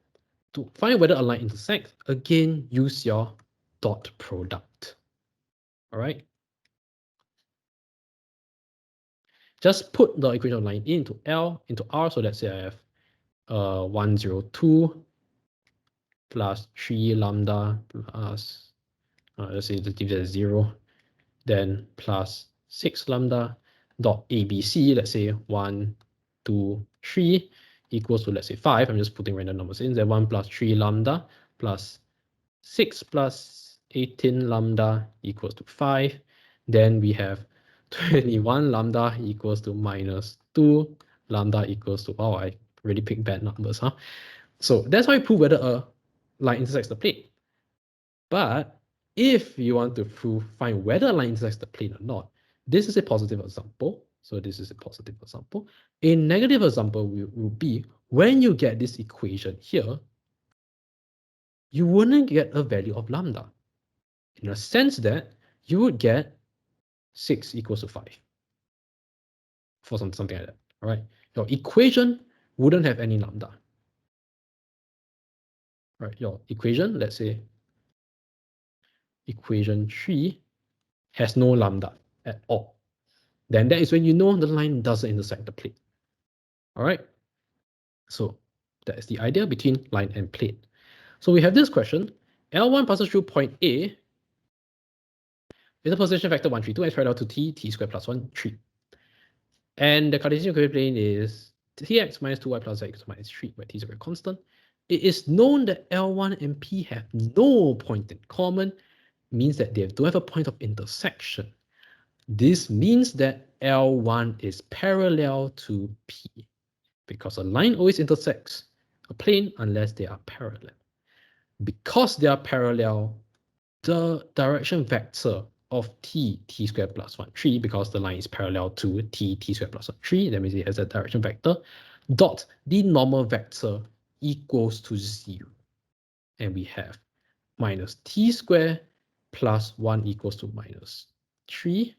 to find whether a line intersects, again, use your dot product. All right, just put the equation of line into L into R. So let's say I have 102 plus 3 lambda plus, let's say let's leave that as 0, then plus 6 lambda dot ABC, let's say 1, 2, 3 equals to, let's say 5. I'm just putting random numbers in. Then 1 plus 3 lambda plus 6 plus 18 lambda equals to 5. Then we have 21 lambda equals to minus 2 lambda equals to, wow, I really picked bad numbers, huh? So that's how you prove whether a line intersects the plane. But if you want to find whether a line intersects the plane or not, this is a positive example. So this is a positive example. A negative example will be when you get this equation here, you wouldn't get a value of lambda. In a sense that you would get 6 equals to 5 for something like that. All right. Your equation wouldn't have any lambda. Right. Your equation, let's say equation 3 has no lambda at all. Then that is when you know the line doesn't intersect the plane. All right. So that is the idea between line and plane. So we have this question. L1 passes through point A with a position vector 1, 3, 2 and spread out to t squared plus 1, 3. And the Cartesian equation plane is tx minus 2y plus z equals minus 3, where t is a very constant. It is known that L1 and P have no point in common, means that they don't have a point of intersection. This means that L1 is parallel to P, because a line always intersects a plane unless they are parallel. Because they are parallel, the direction vector of t squared plus 1, 3, because the line is parallel to t squared plus 1, 3, that means it has a direction vector, dot the normal vector equals to 0. And we have minus t squared plus 1 equals to minus 3.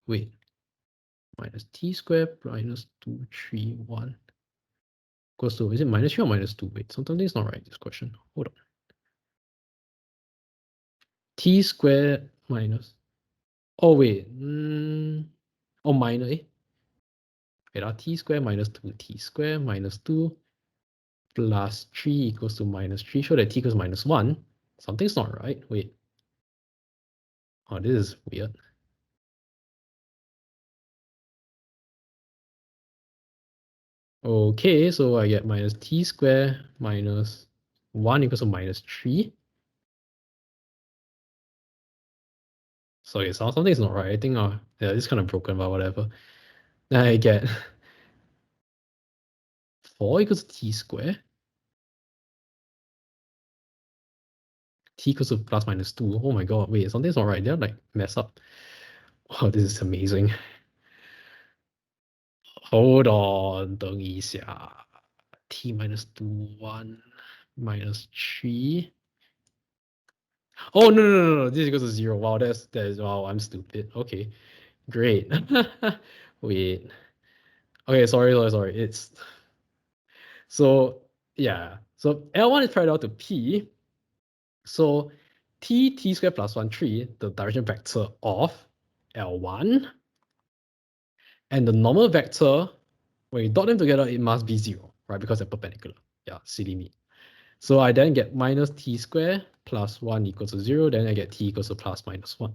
Wait, minus t squared minus 2, 3, 1 equals to, is it minus 3 or minus 2? Wait, something is not right, this question. Hold on. T squared minus, oh wait, oh minus, wait, t squared minus 2t squared minus 2 plus 3 equals to minus 3. Show that t equals minus 1. Something's not right. Wait. Oh, this is weird. Okay, so I get minus t squared minus 1 equals to minus 3. Sorry, something's not right. I think yeah, it's kind of broken, but whatever. Then I get 4 equals to t squared. T equals to plus minus 2. Oh my god, wait, something's not right. They're like messed up. Oh, this is amazing. Hold on, 等一下。T minus 2, 1 minus 3. Oh, no. This equals to 0. Wow, wow, I'm stupid. Okay, great. Wait. Okay, sorry. It's so yeah. So L1 is parallel to P. So t squared plus 1, 3, the direction vector of L1, and the normal vector, when you dot them together, it must be 0, right? Because they're perpendicular. Yeah, silly me. So I then get minus t squared plus 1 equals to 0. Then I get t equals to plus minus 1.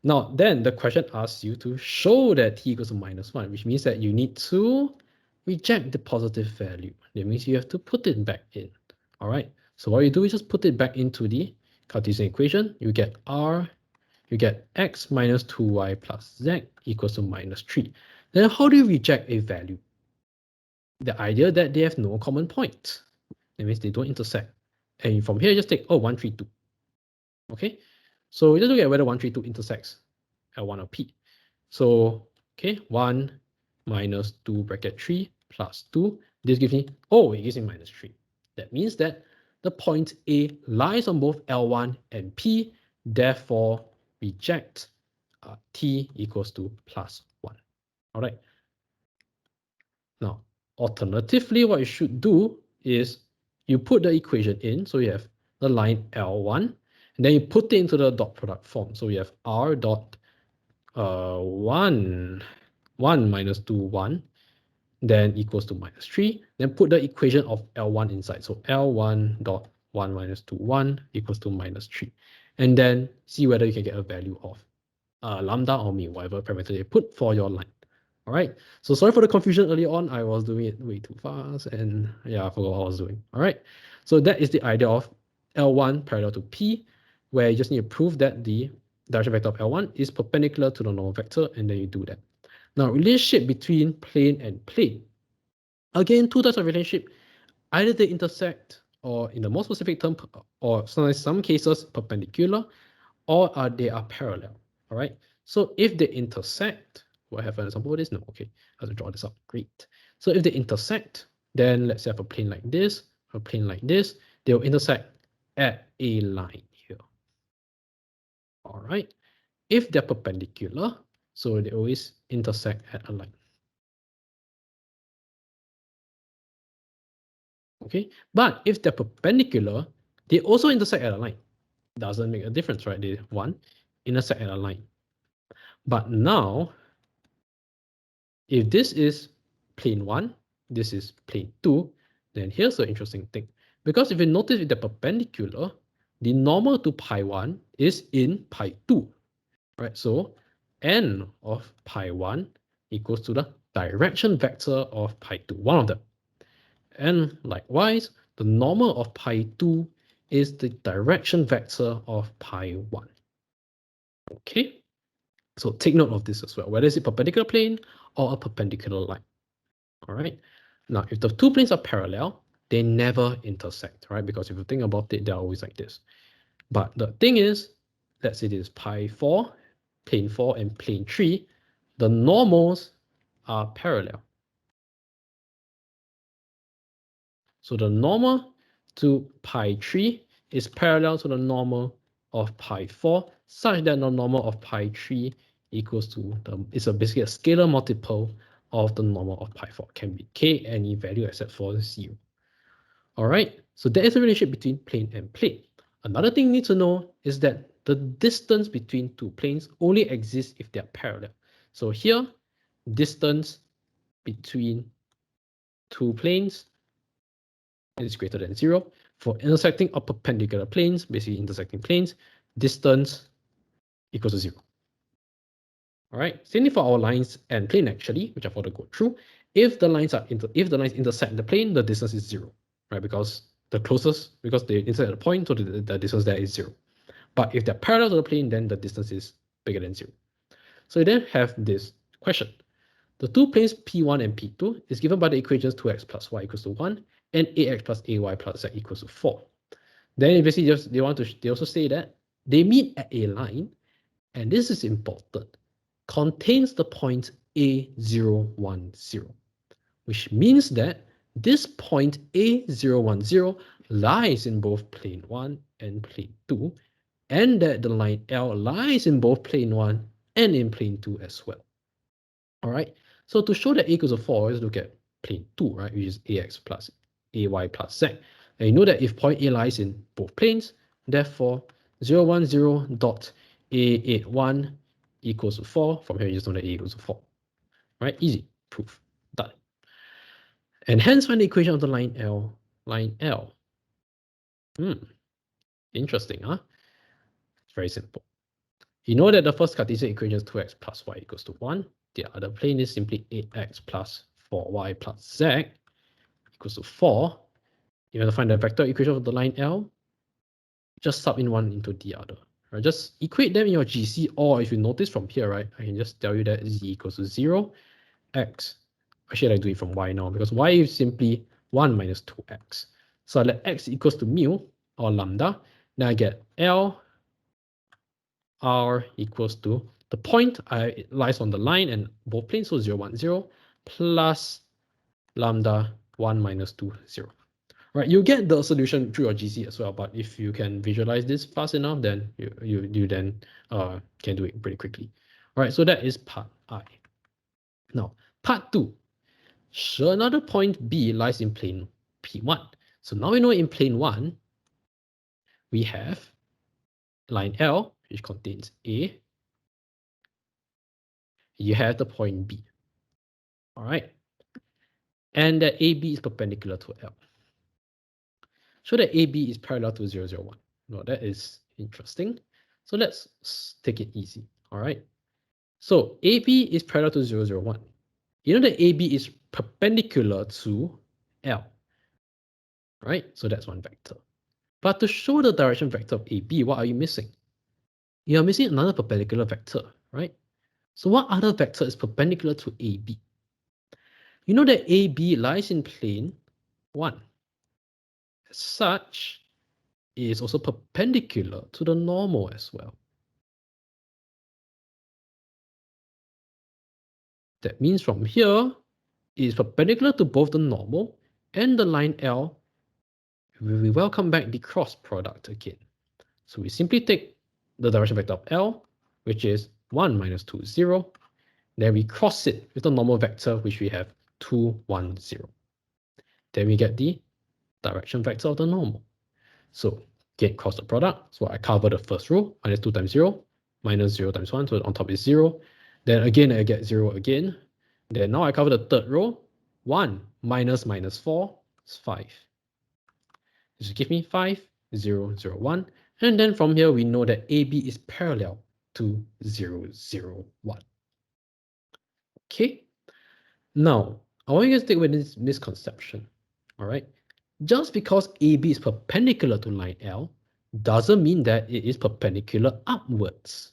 Now, then the question asks you to show that t equals to minus 1, which means that you need to reject the positive value. That means you have to put it back in. All right. So what you do is just put it back into the Cartesian equation. You get x minus 2y plus z equals to minus 3. Then how do you reject a value? The idea that they have no common point. That means they don't intersect. And from here, you just take, 1, 3, 2. Okay, so we just look at whether 1, 3, 2 intersects L1 or P. So, okay, 1 minus 2 bracket 3 plus 2. This gives me, it gives me minus 3. That means that the point A lies on both L1 and P. Therefore, reject T equals to plus 1. All right. Now, alternatively, what you should do is you put the equation in. So you have the line L1, and then you put it into the dot product form. So we have R dot 1 minus 2, 1, then equals to minus 3. Then put the equation of L1 inside. So L1 dot 1 minus 2, 1 equals to minus 3. And then see whether you can get a value of lambda or mu, whatever parameter you put for your line. All right, so sorry for the confusion early on. I was doing it way too fast and yeah, I forgot what I was doing. All right, so that is the idea of L1 parallel to P, where you just need to prove that the direction vector of L1 is perpendicular to the normal vector, and then you do that. Now, relationship between plane and plane. Again, two types of relationship. Either they intersect, or in the more specific term, or sometimes some cases perpendicular, or they are parallel. All right. So if they intersect, do I have an example of this? No. Okay. I have to draw this up. Great. So if they intersect, then let's have a plane like this, a plane like this. They'll intersect at a line here. All right. If they're perpendicular, so they always intersect at a line. Okay. But if they're perpendicular, they also intersect at a line. Doesn't make a difference, right? They intersect at a line. But now, if this is plane 1, this is plane 2, then here's the interesting thing. Because if you notice if they're perpendicular, the normal to pi 1 is in pi 2. Right? So n of pi 1 equals to the direction vector of pi 2, one of them. And likewise, the normal of pi 2 is the direction vector of pi 1. Okay? So take note of this as well, whether it's a perpendicular plane or a perpendicular line. All right. Now, if the two planes are parallel, they never intersect, right? Because if you think about it, they're always like this. But the thing is, let's say this is pi 4, plane 4, and plane 3. The normals are parallel. So the normal to pi 3 is parallel to the normal of pi 4, such that the normal of pi 3 equals to it's basically a scalar multiple of the normal of pi 4. Can be k any value except for 0. All right, so there is a relationship between plane and plane. Another thing you need to know is that the distance between two planes only exists if they're parallel. So here, distance between two planes is greater than 0. For intersecting or perpendicular planes, basically intersecting planes, distance equals to 0. All right, same thing for our lines and plane actually, which I've got to go through. If the lines intersect the plane, the distance is 0, right? Because they intersect at a point, so the distance there is 0. But if they're parallel to the plane, then the distance is bigger than 0. So you then have this question. The two planes P1 and P2 is given by the equations 2x plus y equals to 1 and ax plus ay plus z equals to 4. Then basically they also say that they meet at a line, and this is important, contains the point A010, which means that this point A010 lies in both plane 1 and plane 2, and that the line L lies in both plane 1 and in plane 2 as well. All right, so to show that A equals to 4, let's look at plane 2, right, which is AX plus AY plus Z. And you know that if point A lies in both planes, therefore 010 dot A81 equals to 4. From here, you just know that A equals to 4. Right, easy, proof, done. And hence find the equation of the line L. Interesting, huh? It's very simple. You know that the first Cartesian equation is 2x plus y equals to 1. The other plane is simply 8x plus 4y plus z equals to 4. You want to find the vector equation of the line L, just sub in one into the other. Right? Just equate them in your GC, or if you notice from here, right, I can just tell you that z equals to 0, x. Actually, I do it from y now because y is simply 1 minus 2x. So I let x equals to mu or lambda. Then I get L r equals to the point lies on the line and both planes, so 0, 1, 0 plus lambda 1 minus 2, 0. Right, you get the solution through your GC as well, but if you can visualize this fast enough, then you then can do it pretty quickly. All right, so that is part I. Now, part 2. Sure, another point B lies in plane P1. So now we know in plane 1, we have line L, which contains A. You have the point B. All right. And that AB is perpendicular to L. So that AB is parallel to 0, 0, 1. Now that is interesting. So let's take it easy. All right. So AB is parallel to 0, 0, 1. You know that AB is perpendicular to L. Right? So that's one vector. But to show the direction vector of AB, what are you missing? You're missing another perpendicular vector, right? So what other vector is perpendicular to AB? You know that AB lies in plane 1. As such, it is also perpendicular to the normal as well. That means from here, it is perpendicular to both the normal and the line L. We welcome back the cross product again. So we simply take the direction vector of L, which is 1, minus 2, 0. Then we cross it with the normal vector, which we have 2, 1, 0. Then we get the direction vector of the normal. So again, cross the product. So I cover the first row, minus 2 times 0, minus 0 times 1, so on top is 0. Then again, I get 0 again. Then now I cover the third row, 1 minus minus 4 is 5. This will give me 5, 0, 0, 1. And then from here, we know that AB is parallel to 0, 0, 1. Okay? Now, I want you guys to take away this misconception. All right? Just because AB is perpendicular to line L doesn't mean that it is perpendicular upwards.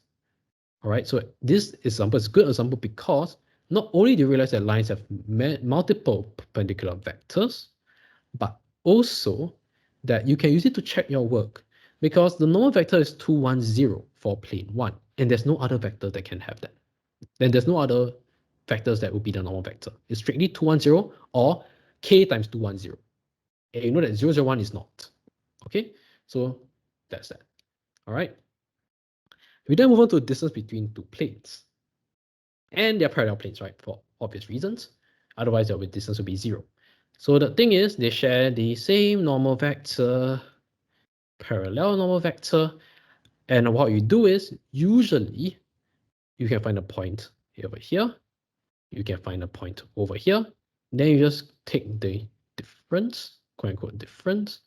All right, so this example is a good example because not only do you realize that lines have multiple perpendicular vectors, but also that you can use it to check your work because the normal vector is 2, 1, 0 for plane 1, and there's no other vector that can have that. Then there's no other vectors that will be the normal vector. It's strictly 2, 1, 0 or k times 2, 1, 0. And you know that 0, 0, 1 is not. Okay, so that's that. All right. We then move on to the distance between two planes. And they're parallel planes, right? For obvious reasons. Otherwise, the distance will be 0. So the thing is, they share the same normal vector, parallel normal vector. And what you do is, usually, you can find a point over here. You can find a point over here. Then you just take the difference, quote unquote difference.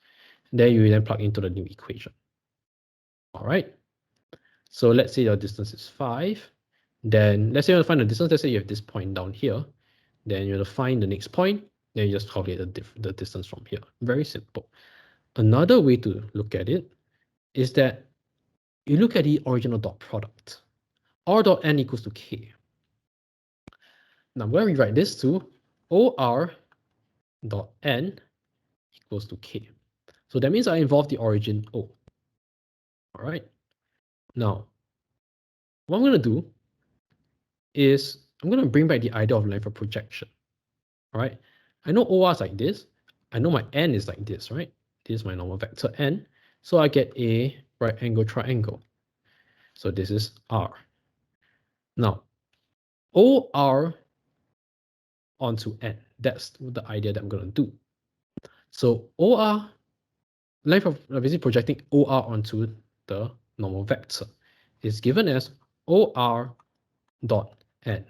Then you then plug into the new equation. All right. So let's say your distance is 5. Then let's say you want to find the distance. Let's say you have this point down here. Then you want to find the next point. Then you just calculate the distance from here. Very simple. Another way to look at it is that you look at the original dot product. R dot n equals to k. Now, where we write this to, OR dot n equals to k. So that means I involve the origin O. All right. Now, what I'm going to do is I'm going to bring back the idea of length of projection. All right. I know OR is like this. I know my n is like this, right? This is my normal vector n. So I get a right angle triangle. So this is R. Now, OR onto n. That's the idea that I'm going to do. So OR, length of basically projecting OR onto the normal vector is given as OR dot n,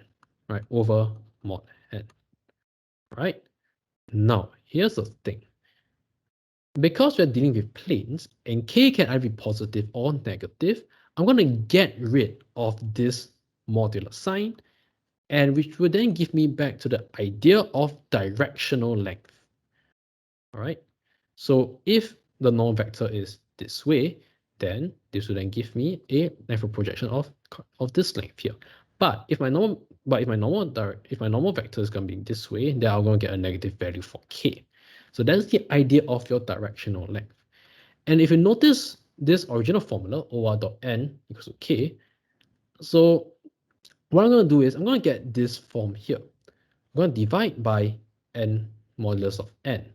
right, over mod n. Right? Now, here's the thing. Because we're dealing with planes and k can either be positive or negative, I'm going to get rid of this modular sign, and which will then give me back to the idea of directional length. All right. So if the normal vector is this way, then this will then give me a length of projection of this length here. But if my normal vector is going to be this way, then I'm going to get a negative value for k. So that's the idea of your directional length. And if you notice this original formula, OR dot n equals to k, so what I'm going to do is I'm going to get this form here. I'm going to divide by n modulus of n.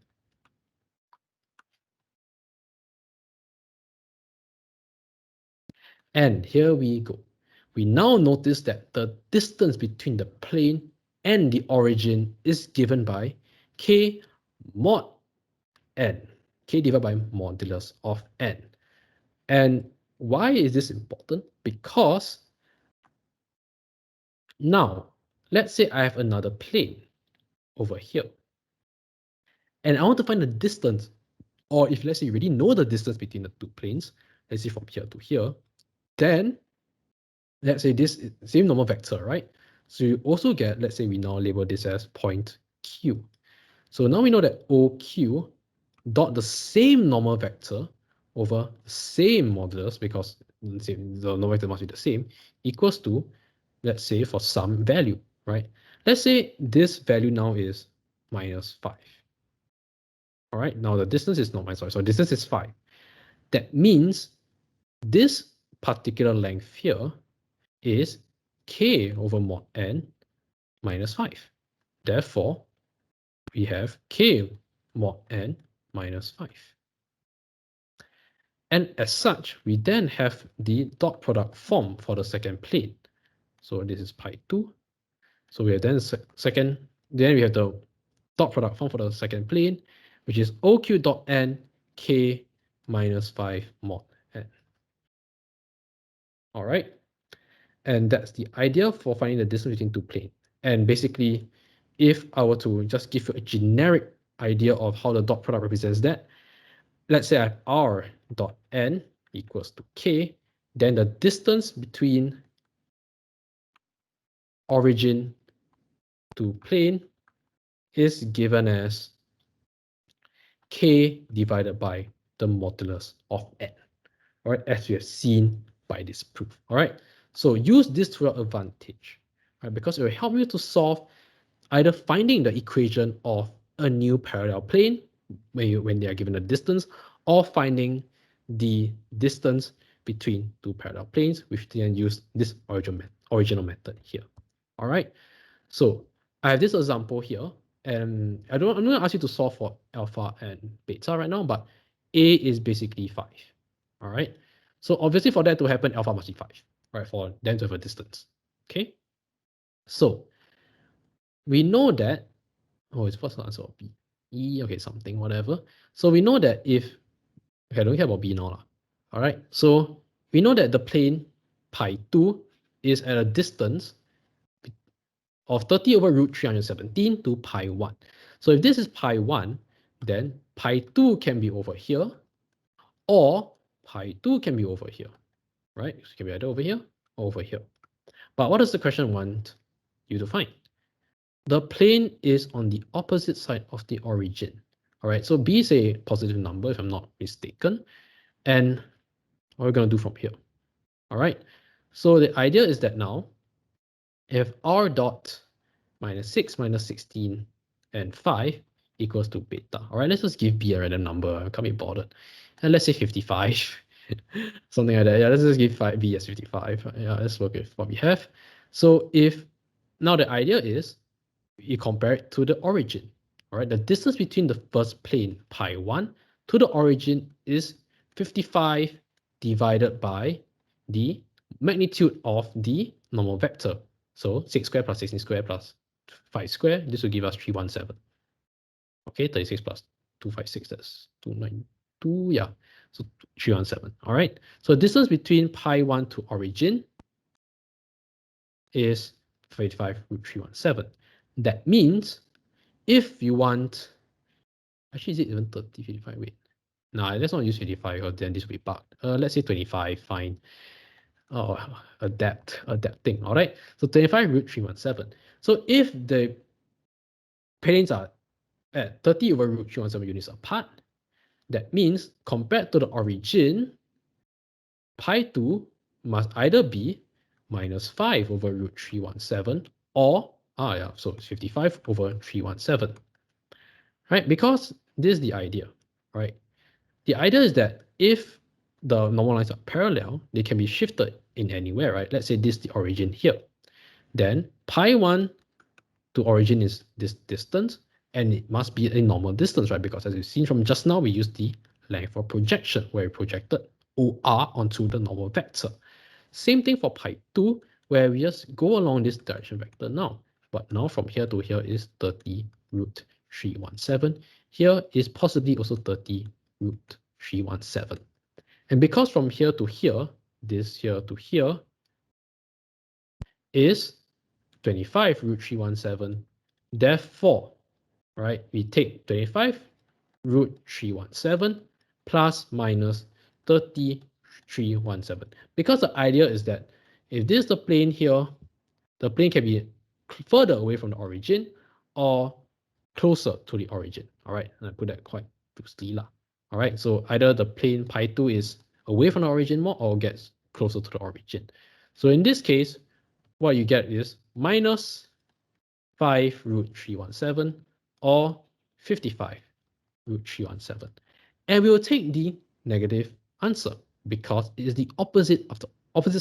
And here we go. We now notice that the distance between the plane and the origin is given by k mod n, k divided by modulus of n. And why is this important? Because now, let's say I have another plane over here. And I want to find the distance, or if let's say you already know the distance between the two planes, let's say from here to here, then let's say this is same normal vector, right? So you also get, let's say we now label this as point Q. So now we know that OQ dot the same normal vector over the same modulus, because the normal vector must be the same, equals to, let's say for some value, right? Let's say this value now is -5. All right, now the distance is not -5, so distance is 5. That means this particular length here is k over mod n minus 5. Therefore, we have k mod n minus 5. And as such, we then have the dot product form for the second plane. So this is pi 2. So we have then then we have the dot product form for the second plane, which is OQ dot n k minus 5 mod n. All right. And that's the idea for finding the distance between two planes. And basically, if I were to just give you a generic idea of how the dot product represents that, let's say I have r dot n equals to k, then the distance between origin to plane is given as k divided by the modulus of n, all right, as we have seen by this proof. All right, so use this to your advantage, right, because it will help you to solve either finding the equation of a new parallel plane when they are given a distance, or finding the distance between two parallel planes, which then use this original method here. All right, so I have this example here, and I'm going to ask you to solve for alpha and beta right now, but A is basically 5. All right, so obviously for that to happen, alpha must be 5, right, for them to have a distance. Okay, so we know that, oh, it's first answer of B. E, okay, something, whatever. So we know that if, okay, I don't care about B now. All right, so we know that the plane pi 2 is at a distance of 30 over root 317 to pi 1. So if this is pi 1, then pi 2 can be over here, or pi 2 can be over here, right? So it can be either over here or over here. But what does the question want you to find? The plane is on the opposite side of the origin. All right, so B is a positive number, if I'm not mistaken. And what we're going to do from here. All right, so the idea is that now, if r dot minus 6 minus 16 and 5 equals to beta. All right, let's just give B a random number. I can't be bothered. And let's say 55, something like that. Yeah, let's just give B as 55. Yeah, let's work with what we have. So if now the idea is you compare it to the origin. All right, the distance between the first plane pi 1 to the origin is 55 divided by the magnitude of the normal vector. So 6 squared plus 16 squared plus 5 squared, this will give us 317. Okay, 36 plus 256, that's 292, yeah, so 317. All right, so distance between pi 1 to origin is 55 root 317. That means if you want, actually is it even 30, 55, wait. Nah, let's not use 55 or then this will be bugged. Let's say 25, fine. Oh, adapting, all right? So 25 root 317. So if the planes are at 30 over root 317 units apart, that means compared to the origin, pi 2 must either be minus 5 over root 317 or, so it's 55 over 317. Right? Because this is the idea, right? The idea is that if the normal lines are parallel, they can be shifted in anywhere, right? Let's say this is the origin here. Then pi 1 to origin is this distance, and it must be a normal distance, right? Because as you've seen from just now, we used the length of projection, where we projected OR onto the normal vector. Same thing for pi 2, where we just go along this direction vector now. But now from here to here is 30 root 317. Here is possibly also 30 root 317. And because from here to here, this here to here is 25 root 317. Therefore, right, we take 25 root 317 plus minus 30 317. Because the idea is that if this is the plane here, the plane can be further away from the origin or closer to the origin. All right, and I put that quite loosely lah. All right, so either the plane pi 2 is away from the origin more or gets closer to the origin. So in this case, what you get is minus 5 root 317 or 55 root 317. And we will take the negative answer because it is the opposite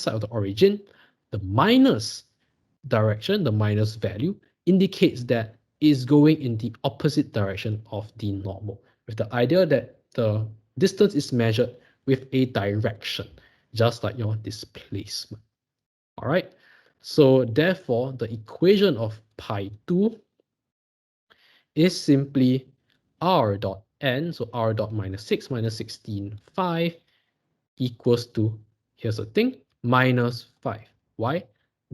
side of the origin. The minus direction, the minus value, indicates that it is going in the opposite direction of the normal, with the idea that the distance is measured with a direction, just like your displacement. All right. So therefore, the equation of pi 2 is simply r dot n, so r dot minus 6 minus 16, 5 equals to, here's the thing, minus 5. Why?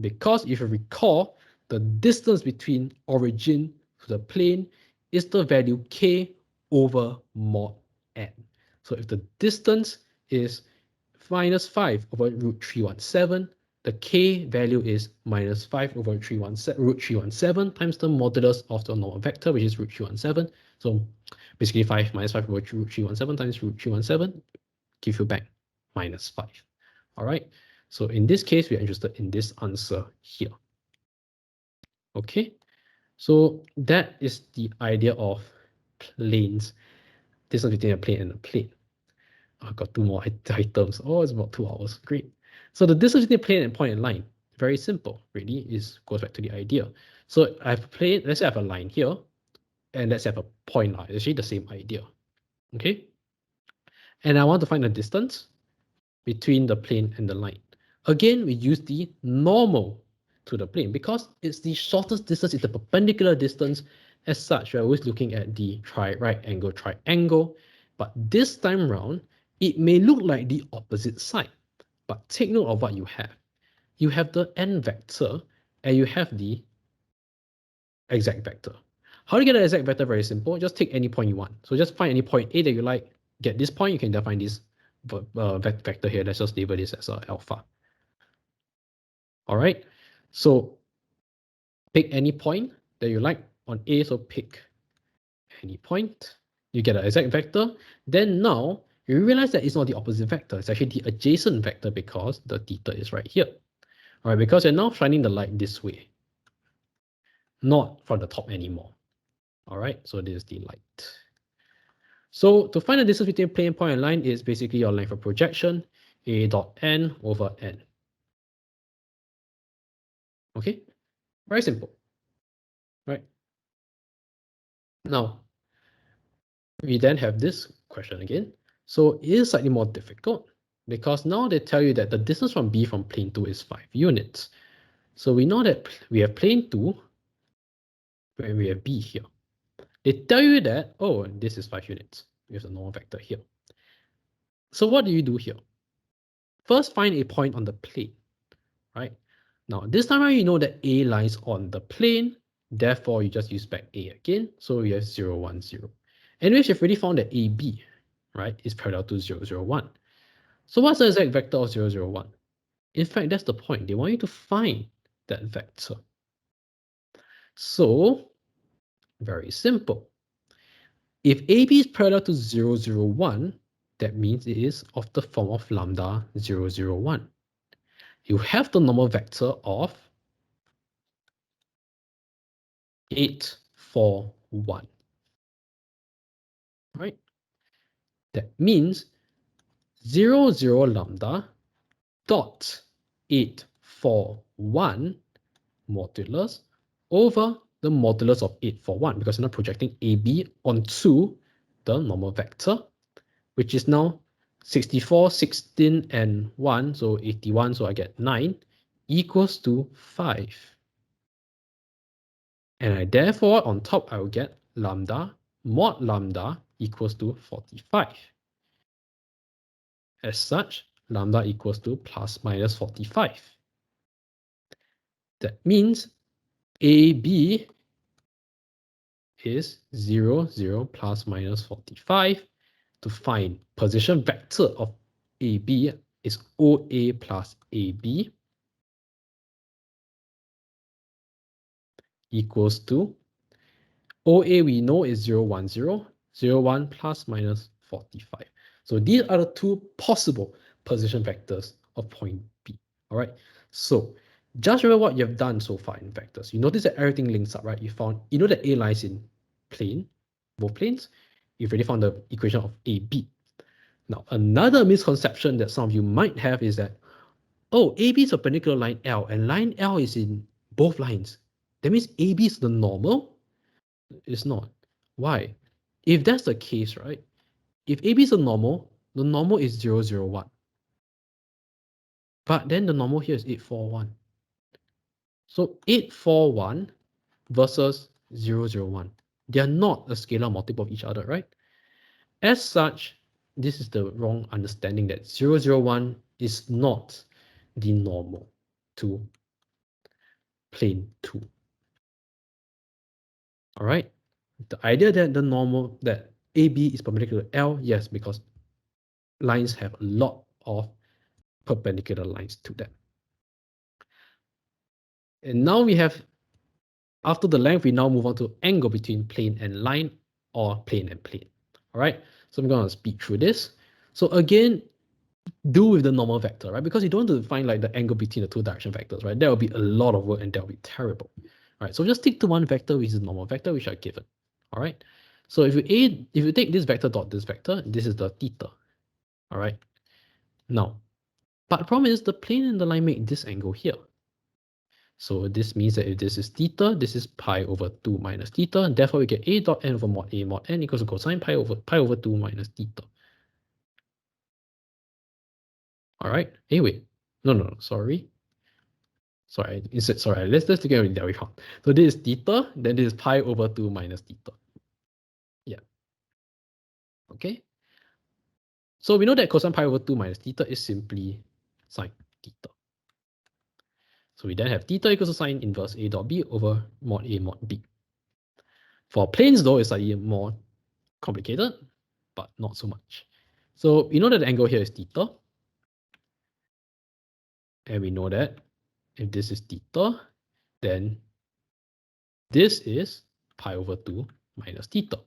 Because if you recall, the distance between origin to the plane is the value k over mod n. So if the distance is minus 5 over root 317, the k value is minus 5 over root 317 times the modulus of the normal vector, which is root 317. So basically 5 minus 5 over root 317 times root 317 give you back minus 5. All right. So in this case, we are interested in this answer here. Okay. So that is the idea of planes. Distance between a plane and a plane. I've got 2 more items. Oh, it's about 2 hours. Great. So the distance between a plane and point and line, very simple, really, goes back to the idea. So I have a plane, let's say I have a line here, and let's have a point line. It's actually the same idea. Okay. And I want to find the distance between the plane and the line. Again, we use the normal to the plane because it's the shortest distance, it's the perpendicular distance. As such, we're always looking at the right angle triangle. But this time round, it may look like the opposite side. But take note of what you have. You have the n vector and you have the exact vector. How to get an exact vector? Very simple. Just take any point you want. So just find any point A that you like. Get this point, you can define this vector here. Let's just label this as alpha. All right. So pick any point that you like on A. So pick any point. You get an exact vector. Then now you realize that it's not the opposite vector. It's actually the adjacent vector because the theta is right here. All right, because you're now shining the light this way, not from the top anymore. All right, so this is the light. So to find the distance between plane, point, and line is basically your length of projection, a dot n over n. Okay, very simple, right? Now, we then have this question again. So it is slightly more difficult because now they tell you that the distance from B from plane 2 is 5 units. So we know that we have plane 2 and we have B here. They tell you that, oh, this is 5 units. We have the normal vector here. So what do you do here? First, find a point on the plane, right? Now, this time around, you know that A lies on the plane. Therefore, you just use back A again. So we have 0, 1, 0. Anyways, you've already found that AB, right, is parallel to 0, 0, 1. So what's the exact vector of 0, 0, 1? In fact, that's the point. They want you to find that vector. So, very simple. If AB is parallel to 0, 0, 1, that means it is of the form of lambda 0, 0, 1. You have the normal vector of 8, 4, 1. Right? That means 0, 0 lambda dot 8, 4, 1 modulus over the modulus of 8, 4, 1 because you're not projecting AB onto the normal vector, which is now 64, 16, and 1, so 81, so I get 9, equals to 5. And I therefore, on top, I will get lambda mod lambda equals to 45. As such, lambda equals to plus minus 45. That means AB is 0, 0 plus minus 45. To find position vector of AB is OA plus AB equals to OA we know is 0, 1, 0, 0, 1 plus minus 45. So these are the two possible position vectors of point B. All right. So Just remember what you've done so far in vectors. You notice that everything links up, right? You know that A lies in plane, both planes. You've already found the equation of AB. Now, another misconception that some of you might have is that, oh, AB is a perpendicular line L, and line L is in both lines. That means AB is the normal? It's not. Why? If that's the case, right? If AB is a normal, the normal is 0, 0, 1. But then the normal here is 8, 4, 1. So 8, 4, 1 versus 0, 0, 1. They are not a scalar multiple of each other, right? As such, this is the wrong understanding that 0, 0, 1 is not the normal to plane 2. All right? The idea that the normal, that AB is perpendicular to L, yes, because lines have a lot of perpendicular lines to them. And now we have, after the length, we now move on to angle between plane and line, or plane and plane. All right, so I'm going to speed through this. So again, do with the normal vector, right? Because you don't want to find like the angle between the two direction vectors, right? That will be a lot of work and that will be terrible. All right, so just stick to one vector, which is the normal vector, which are given. All right, so if you take this vector dot this vector, this is the theta. All right, now, but the problem is the plane and the line make this angle here. So this means that if this is theta, this is pi over 2 minus theta, and therefore we get a dot n over mod a mod n equals to cosine pi over 2 minus theta. All right. Hey, wait. No, sorry. Sorry, let's look at that we found. So this is theta, then this is pi over 2 minus theta. Yeah. Okay. So we know that cosine pi over 2 minus theta is simply sine theta. So we then have theta equals to sine inverse a dot b over mod a mod b. For planes though, it's slightly more complicated, but not so much. So we know that the angle here is theta. And we know that if this is theta, then this is pi over 2 minus theta.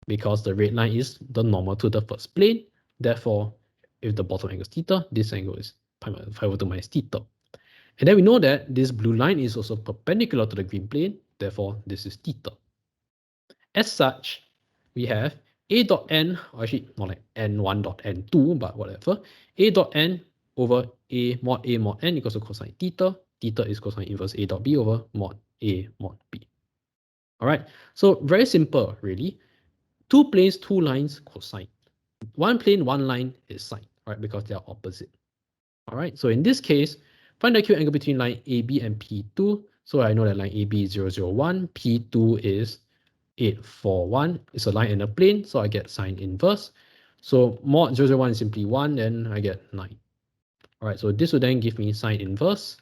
Because the red line is the normal to the first plane. Therefore, if the bottom angle is theta, this angle is pi over 2 minus theta. And then we know that this blue line is also perpendicular to the green plane. Therefore, this is theta. As such, we have a dot n, or actually not like n1 dot n2, but whatever, a dot n over a mod n equals to cosine theta. Theta is cosine inverse a dot b over mod a mod b. All right, so very simple, really. Two planes, two lines, cosine. One plane, one line is sine, right? Because they are opposite. All right, so in this case, find the acute angle between line AB and P2. So I know that line AB is 0, 0, 1, P2 is 8, 4, 1. It's a line and a plane, so I get sine inverse. So mod 0, 0, 1 is simply 1, then I get 9. All right, so this will then give me sine inverse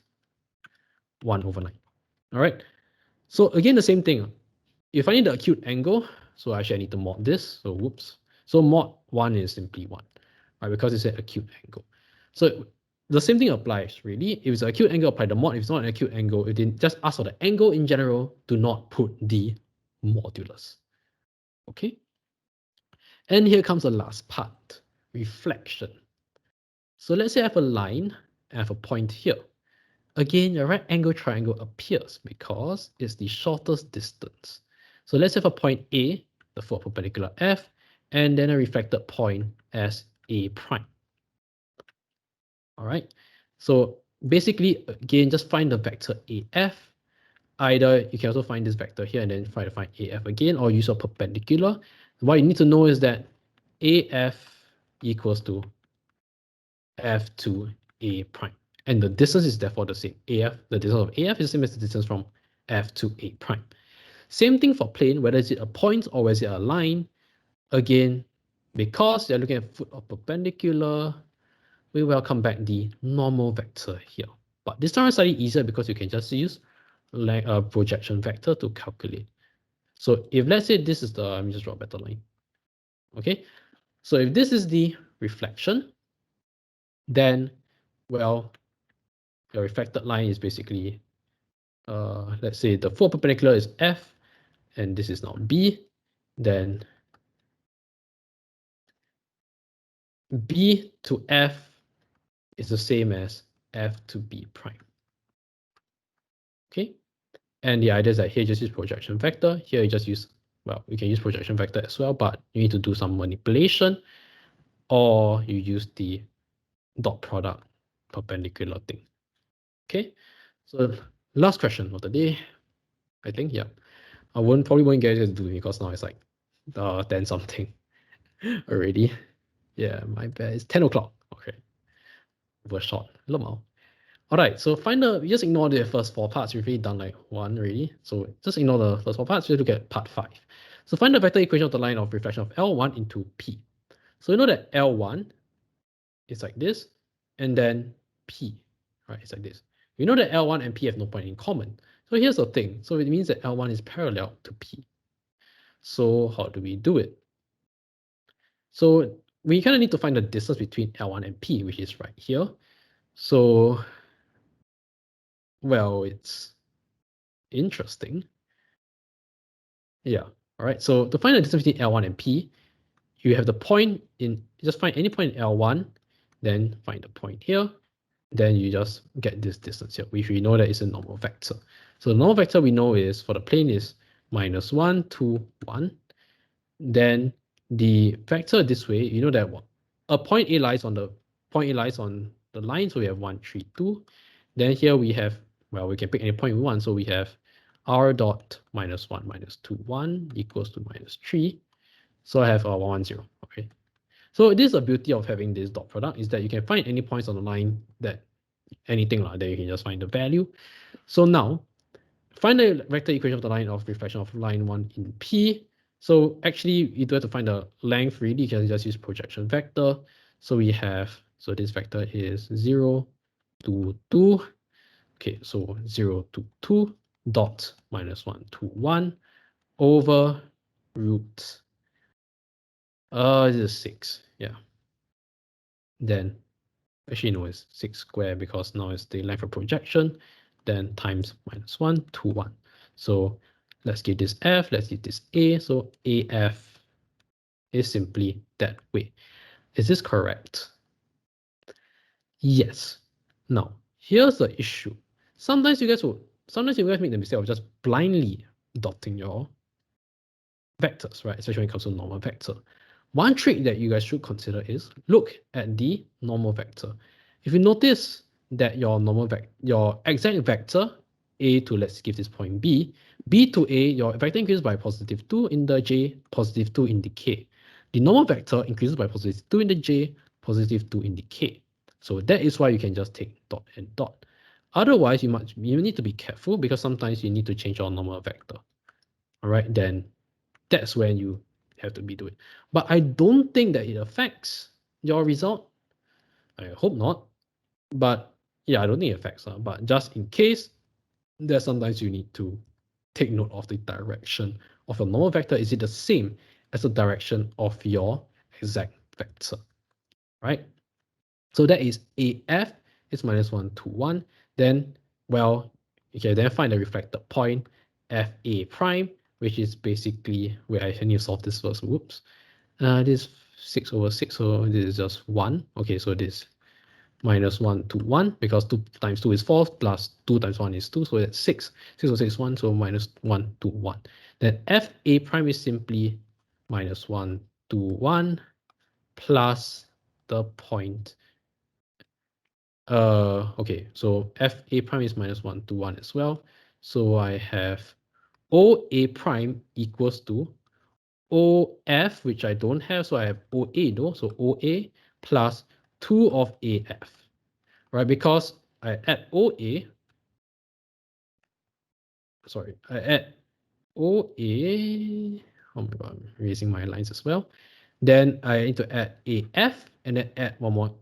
1 over 9. All right, so again, the same thing. If I need the acute angle, so actually I need to mod this, so whoops. So mod 1 is simply 1, right? Because it's an acute angle. So the same thing applies, really. If it's an acute angle, apply the mod. If it's not an acute angle, it didn't just ask for the angle in general, do not put the modulus. Okay? And here comes the last part, reflection. So let's say I have a line, I have a point here. Again, the right angle triangle appears because it's the shortest distance. So let's have a point A, the fourth perpendicular F, and then a reflected point as A prime. All right. So basically, again, just find the vector AF. Either you can also find this vector here and then try to find AF again, or use a perpendicular. What you need to know is that AF equals to F to A prime. And the distance is therefore the same. AF, the distance of AF is the same as the distance from F to A prime. Same thing for plane, whether is it a point or whether is it a line. Again, because they're looking at foot of perpendicular, we welcome back the normal vector here. But this time is slightly easier because you can just use like a projection vector to calculate. So if let's say this is the, let me just draw a better line. Okay, so if this is the reflection, then, well, your reflected line is basically, let's say the fourth perpendicular is F, and this is now B, then B to F is the same as F to B prime. Okay. And the idea is that here just use projection vector. Here you just use, well, you can use projection vector as well, but you need to do some manipulation, or you use the dot product perpendicular thing. Okay. So last question of the day, I think, yeah. I probably won't get you to do it because now it's like 10 something already. Yeah, my bad. It's 10 o'clock. Okay. Overshot. Lol. Alright, so we just ignore the first 4 parts. We've already done like 1 already. So just ignore the first 4 parts. We have to get part 5. So find the vector equation of the line of reflection of L1 into P. So you know that L1 is like this, and then P, right? It's like this. We know that L1 and P have no point in common. So here's the thing. So it means that L1 is parallel to P. So how do we do it? So we kind of need to find the distance between L1 and P, which is right here. So, well, it's interesting. Yeah, all right. So to find the distance between L1 and P, you have the point in, just find any point in L1, then find the point here. Then you just get this distance here, which we know that is a normal vector. So the normal vector we know is for the plane is -1, 2, 1. Then the vector this way, you know that a point A lies on the line, so we have 1, 3, 2. Then here we have, well, we can pick any point we want, so we have r dot -1 -2 1 equals to -3. So I have 1 1 0. Okay. So this is the beauty of having this dot product, is that you can find any points on the line, that anything like that, you can just find the value. So now find the vector equation of the line of reflection of line 1 in P. So actually, you don't have to find the length really, you can just use projection vector. So we have, so this vector is 0, 2, 2. Okay, so 0, 2, 2 dot -1, 2, 1 over root. This is 6, yeah. Then, actually no, it's 6 squared because now it's the length of projection, then times -1, 2, 1. So let's give this F, let's give this A. So AF is simply that way. Is this correct? Yes. Now, here's the issue. Sometimes you guys make the mistake of just blindly dotting your vectors, right? Especially when it comes to normal vector. One trick that you guys should consider is look at the normal vector. If you notice that your exact vector, A to, let's give this point B, B to A, your vector increases by +2 in the J, +2 in the K. The normal vector increases by +2 in the J, +2 in the K. So that is why you can just take dot and dot. Otherwise, you need to be careful because sometimes you need to change your normal vector. All right, then that's when you have to be doing. But I don't think that it affects your result. I hope not. But yeah, I don't think it affects. But just in case, that sometimes you need to take note of the direction of your normal vector. Is it the same as the direction of your exact vector? Right? So that is AF is -1, 2, 1. Then, well, you can then find the reflected point FA prime, which is basically where I need to solve this first. Whoops. This 6 over 6, so this is just 1. Okay, so this -1 to 1, because 2 times 2 is 4, plus 2 times 1 is 2, so that's 6. 6 over 6 1, so -1 to 1. Then FA prime is simply -1 to 1 plus the point. Okay, so FA prime is -1 to 1 as well. So I have OA prime equals to OF, which I don't have, so I have OA though, so OA plus 2 of AF, right? Because I add OA, I add OA, oh my god, I'm erasing my lines as well. Then I need to add AF, and then add one more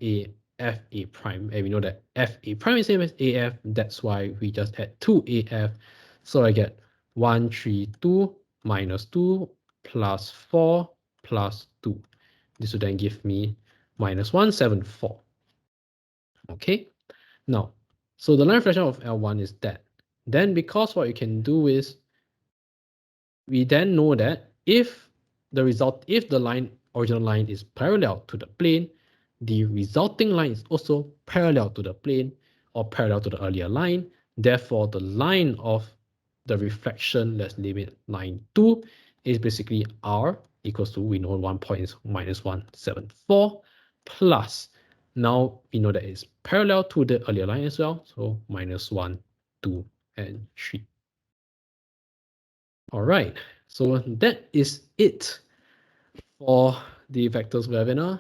FA prime, and we know that FA prime is the same as AF, that's why we just add 2AF, so I get 132 minus 2 plus 4 plus 2. This will then give me -174. Okay, now, so the line reflection of L1 is that. Then because what you can do is, we then know that if the original line is parallel to the plane, the resulting line is also parallel to the plane or parallel to the earlier line, Therefore, the line of the reflection, let's name it line 2, is basically r equals to, we know 1 point is -174, plus, now we know that it's parallel to the earlier line as well, so -1, 2, and 3. All right, so that is it for the vectors webinar.